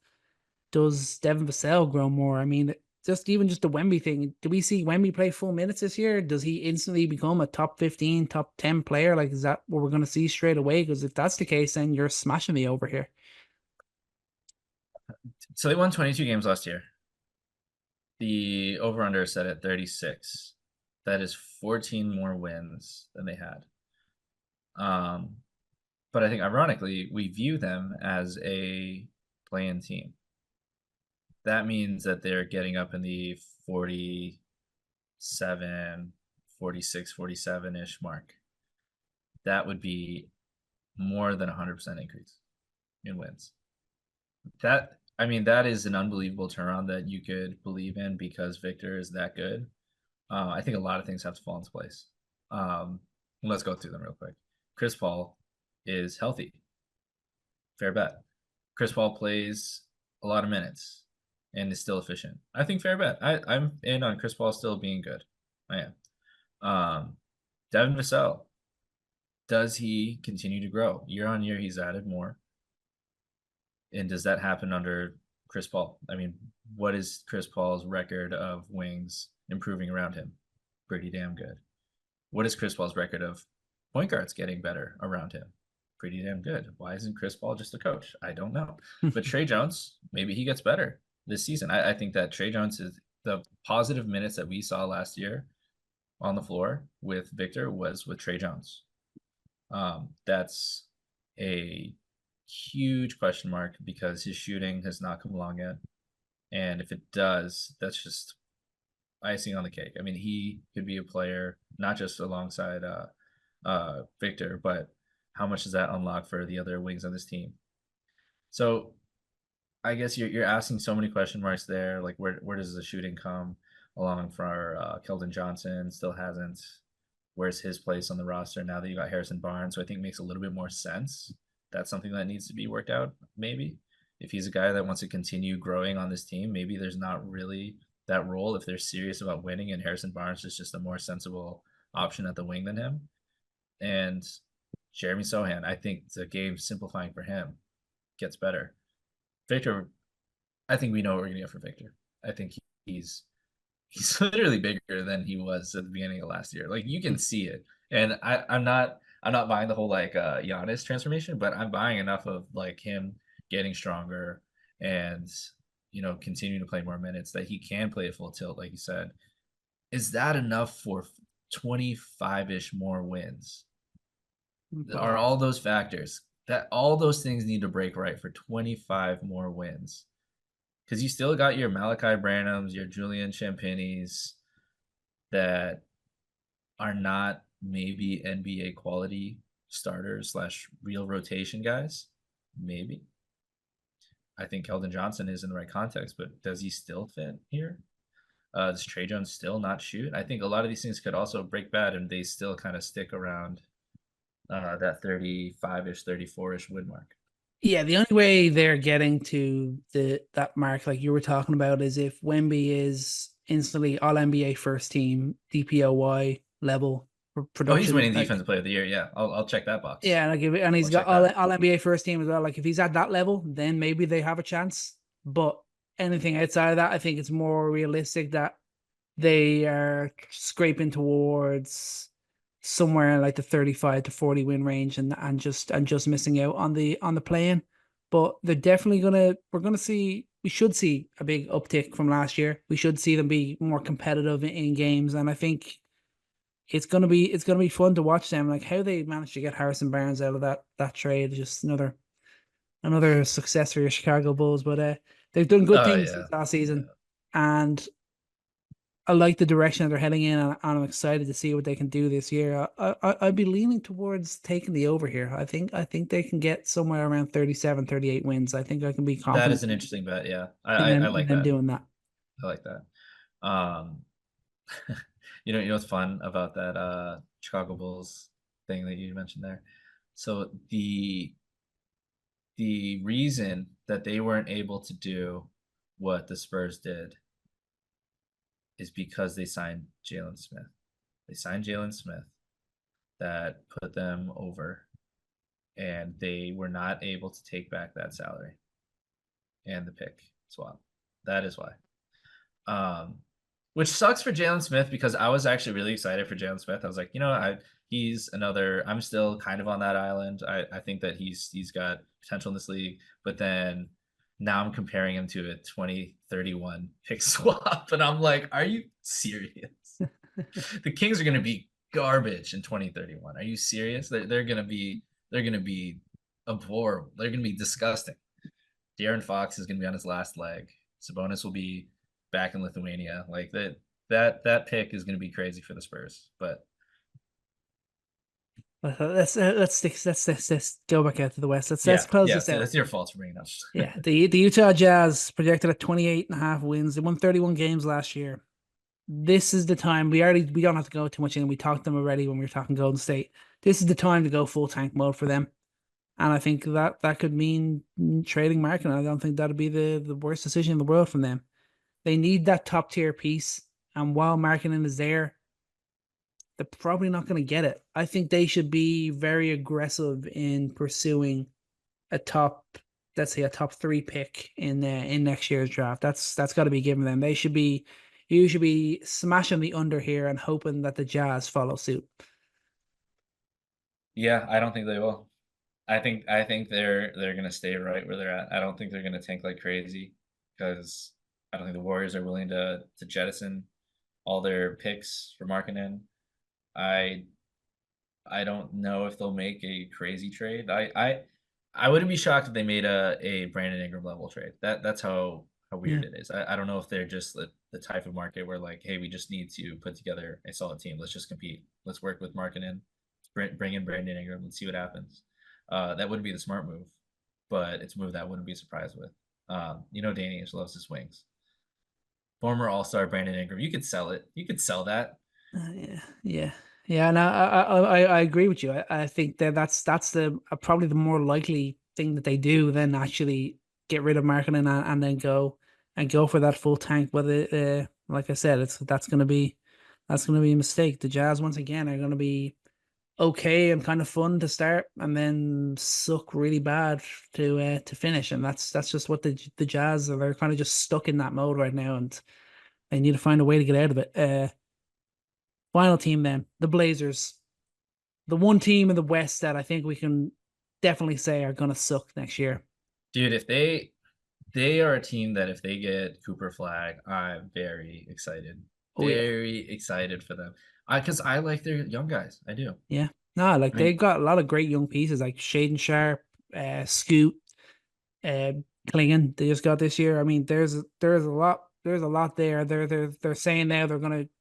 Does Devin Vassell grow more? I mean, just the Wemby thing. Do we see Wemby play full minutes this year? Does he instantly become a top 15, top 10 player? Like, is that what we're going to see straight away? Because if that's the case, then you're smashing me over here. So they won 22 games last year. The over-under is set at 36. That is 14 more wins than they had. But I think ironically, we view them as a play-in team. That means that they're getting up in the 47, 46, 47-ish mark. That would be more than 100% increase in wins. That is an unbelievable turnaround that you could believe in because Victor is that good. I think a lot of things have to fall into place. Let's go through them real quick. Chris Paul is healthy. Fair bet. Chris Paul plays a lot of minutes and is still efficient. I think fair bet. I'm in on Chris Paul still being good. I am. Devin Vassell. Does he continue to grow? Year on year, he's added more. And does that happen under Chris Paul? I mean, what is Chris Paul's record of wings improving around him? Pretty damn good. What is Chris Paul's record of point guards getting better around him? Pretty damn good. Why isn't Chris Paul just a coach? I don't know. But Trey Jones, maybe he gets better this season. I think that Trey Jones is the positive minutes that we saw last year on the floor with Victor was with Trey Jones. That's a huge question mark because his shooting has not come along yet. And if it does, that's just icing on the cake. I mean, he could be a player, not just alongside Victor, but how much does that unlock for the other wings on this team? So I guess you're asking so many question marks there. Like where does the shooting come along for Keldon Johnson? Still hasn't. Where's his place on the roster now that you got Harrison Barnes? So I think makes a little bit more sense. That's something that needs to be worked out. Maybe if he's a guy that wants to continue growing on this team, maybe there's not really that role if they're serious about winning, and Harrison Barnes is just a more sensible option at the wing than him. And Jeremy Sohan, I think the game simplifying for him gets better. Victor, I think we know what we're gonna get for Victor. I think he's literally bigger than he was at the beginning of last year. Like you can see it. And I'm not buying the whole like Giannis transformation, but I'm buying enough of like him getting stronger and continue to play more minutes, that he can play a full tilt, like you said. Is that enough for 25-ish more wins? Are all those factors that all those things need to break right for 25 more wins? Because you still got your Malachi Branhams, your Julian Champagnes that are not maybe NBA quality starters / real rotation guys. Maybe. I think Keldon Johnson is in the right context, but does he still fit here? Does Trey Jones still not shoot? I think a lot of these things could also break bad and they still kind of stick around that 35-ish, 34-ish win mark. Yeah, the only way they're getting to that mark, like you were talking about, is if Wemby is instantly All NBA first team, DPOY level production. Oh, he's winning Defensive Player of the Year. Yeah, I'll check that box. Yeah, and he's got all NBA first team as well. Like if he's at that level, then maybe they have a chance. But anything outside of that, I think it's more realistic that they are scraping towards somewhere like the 35 to 40 win range and just missing out on the play-in. But they're definitely we should see a big uptick from last year. We should see them be more competitive in games, and I think it's gonna be fun to watch them, like how they managed to get Harrison Barnes out of that trade. Just another success for your Chicago Bulls. But they've done good things this last season, and I like the direction that they're heading in, and I'm excited to see what they can do this year. I'd be leaning towards taking the over here. I think they can get somewhere around 37, 38 wins. I think I can be confident. That is an interesting bet. Yeah, I like them doing that. I like that. You know what's fun about that Chicago Bulls thing that you mentioned there? So the reason that they weren't able to do what the Spurs did is because they signed Jalen Smith. They signed Jalen Smith that put them over, and they were not able to take back that salary and the pick swap. That is why. Which sucks for Jalen Smith, because I was actually really excited for Jalen Smith. I was like, he's another. I'm still kind of on that island. I think that he's got potential in this league, but then now I'm comparing him to a 2031 pick swap, and I'm like, are you serious? The Kings are going to be garbage in 2031. Are you serious? They're going to be abhorrible. They're going to be disgusting. De'Aaron Fox is going to be on his last leg. Sabonis will be back in Lithuania. Like that pick is going to be crazy for the Spurs. But let's go back out to the West. Let's close this out. That's your fault for bringing up. Yeah, the Utah Jazz projected at 28.5 wins. They won 31 games last year. This is the time. We don't have to go too much in. We talked them already when we were talking Golden State. This is the time to go full tank mode for them, and I think that could mean trading Markkanen. I don't think that'd be the worst decision in the world from them. They need that top tier piece, and while Markkanen is there, they're probably not going to get it. I think they should be very aggressive in pursuing let's say a top 3 pick in next year's draft. That's got to be given them. You should be smashing the under here and hoping that the Jazz follow suit. Yeah, I don't think they will. I think they're going to stay right where they're at. I don't think they're going to tank like crazy, because I don't think the Warriors are willing to jettison all their picks for Markkanen. I don't know if they'll make a crazy trade. I wouldn't be shocked if they made a Brandon Ingram level trade. That's how weird it is. I don't know if they're just the type of market where, like, hey, we just need to put together a solid team. Let's just compete. Let's work with Markkanen. Bring in Brandon Ingram. Let's see what happens. That wouldn't be the smart move, but it's a move that I wouldn't be surprised with. Danny Ainge loves his wings. Former All-Star Brandon Ingram. You could sell it. You could sell that. Yeah. No, I agree with you. I think that's probably the more likely thing that they do than actually get rid of Markkanen and then go for that full tank. But like I said, that's going to be a mistake. The Jazz once again are going to be okay and kind of fun to start, and then suck really bad to finish. And that's just what the Jazz are. They're kind of just stuck in that mode right now, and they need to find a way to get out of it. Final team then, the Blazers. The one team in the West that I think we can definitely say are going to suck next year. Dude, if they they are a team that if they get Cooper Flag, I'm very excited. Oh yeah. Very excited for them. Because I like their young guys. I do. Yeah. No, like I mean, they've got a lot of great young pieces like Shaden Sharp, Scoot, uh, Klingon. They just got this year. I mean, there's a lot there. They're saying now they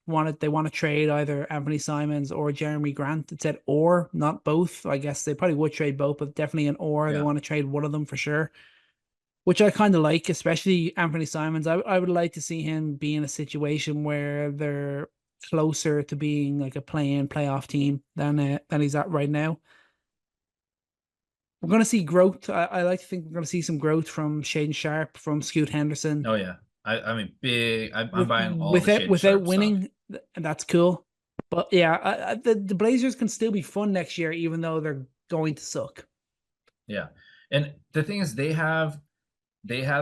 want to trade either Anthony Simons or Jeremy Grant. It said or, not both. I guess they probably would trade both, but definitely an or. They yeah. want to trade one of them for sure. Which I kind of like, especially Anthony Simons. I would like to see him be in a situation where they're closer to being like a play-in playoff team than he's at right now. We're going to see growth. I like to think we're going to see some growth from Shaden Sharp, from Scoot Henderson. Oh yeah. I mean, big. I'm buying all the Shaden without Sharp winning, stuff. and that's cool. But yeah, the Blazers can still be fun next year, even though they're going to suck. Yeah, and the thing is, they have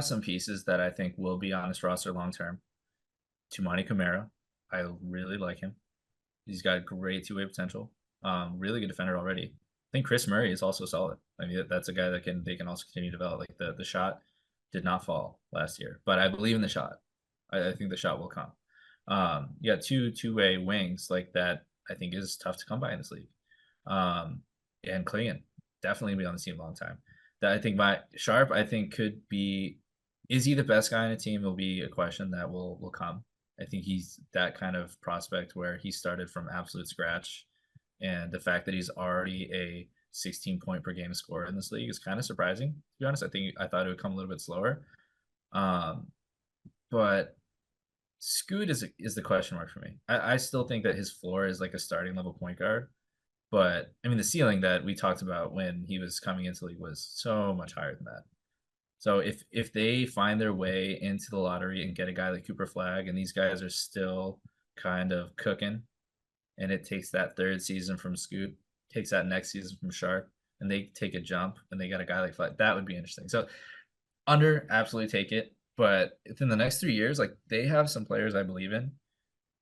some pieces that I think will be on this roster long term. Tumani Camara, I really like him. He's got great two-way potential. Really good defender already. I think Chris Murray is also solid. I mean, that's a guy that they can also continue to develop. Like the shot did not fall last year, but I believe in the shot. I think the shot will come. You got two-way wings like that. I think is tough to come by in this league. And Klingon definitely be on the team a long time. That I think Sharp, I think is he the best guy on a team? Will be a question that will come. I think he's that kind of prospect where he started from absolute scratch, and the fact that he's already a 16 point per game scorer in this league is kind of surprising. To be honest, I thought it would come a little bit slower. But Scoot is the question mark for me. I still think that his floor is like a starting level point guard. But I mean, the ceiling that we talked about when he was coming into the league was so much higher than that. So if they find their way into the lottery and get a guy like Cooper Flag, and these guys are still kind of cooking, and it takes that third season from Scoot, takes that next season from Sharp, and they take a jump, and they got a guy like Flag, that would be interesting. So under, absolutely take it. But within the next 3 years, like they have some players I believe in,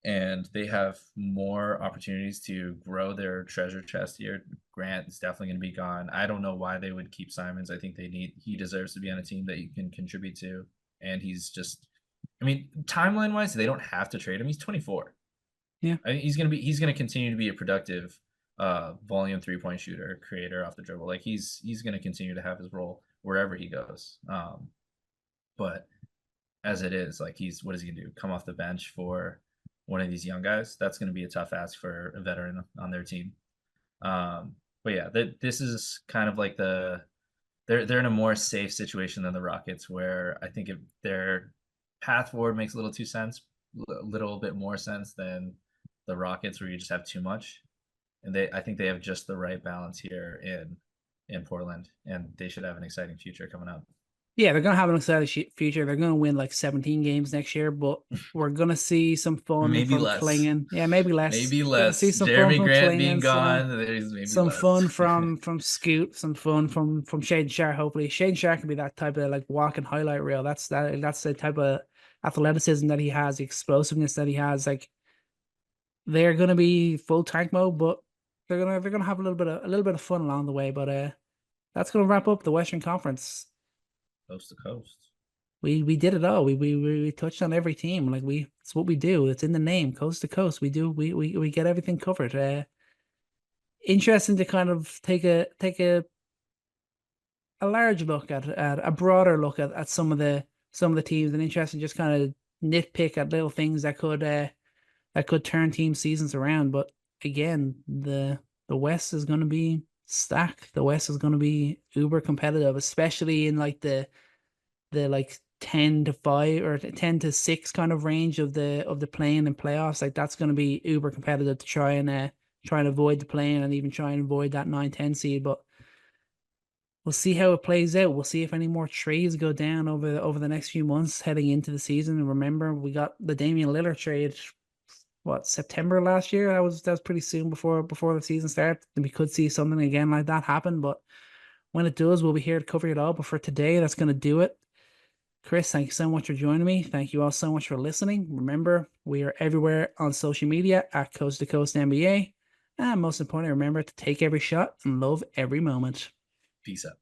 and they have more opportunities to grow their treasure chest here. Grant is definitely going to be gone. I don't know why they would keep Simons. I think he deserves to be on a team that you can contribute to. And he's just, I mean, timeline wise, they don't have to trade him. He's 24. Yeah. I mean, he's going to continue to be a productive volume 3-point shooter, creator off the dribble. Like he's going to continue to have his role wherever he goes. But as it is, like what is he going to do? Come off the bench for one of these young guys? That's going to be a tough ask for a veteran on their team. But yeah, this is kind of like they're in a more safe situation than the Rockets, where I think if their path forward makes a little bit more sense than the Rockets, where you just have too much. And I think they have just the right balance here in Portland, and they should have an exciting future coming up. Yeah, they're going to have an exciting future. They're going to win like 17 games next year, but we're going to see some fun Maybe from less. Klingon. Yeah, maybe less. Maybe less. See some Jeremy fun from Grant Klingon, being gone, there's maybe some less. fun from Scoot, some fun from Shaden Sharp. Hopefully, Shaden Sharp can be that type of like walking highlight reel. That's the type of athleticism that he has, the explosiveness that he has. Like they're going to be full tank mode, but they're gonna have a little bit of fun along the way. But that's going to wrap up the Western Conference. Coast to coast. We did it all. We touched on every team. Like it's what we do. It's in the name, coast to coast. We get everything covered. Interesting to kind of take a large look at a broader look at some of the teams, and interesting just kind of nitpick at little things that could turn team seasons around. But again, the West is going to be stacked. The West is going to be uber competitive, especially in like the like 10-5 or 10-6 kind of range of the play-in and playoffs. Like that's going to be uber competitive to try and avoid the play-in and even try and avoid that 9-10 seed. But we'll see how it plays out. We'll see if any more trades go down over the next few months heading into the season. And remember, we got the Damian Lillard trade, September last year. That was pretty soon before the season started. And we could see something again like that happen. But when it does, we'll be here to cover it all. But for today, that's going to do it. Chris, thank you so much for joining me. Thank you all so much for listening. Remember, we are everywhere on social media at Coast to Coast NBA. And most importantly, remember to take every shot and love every moment. Peace out.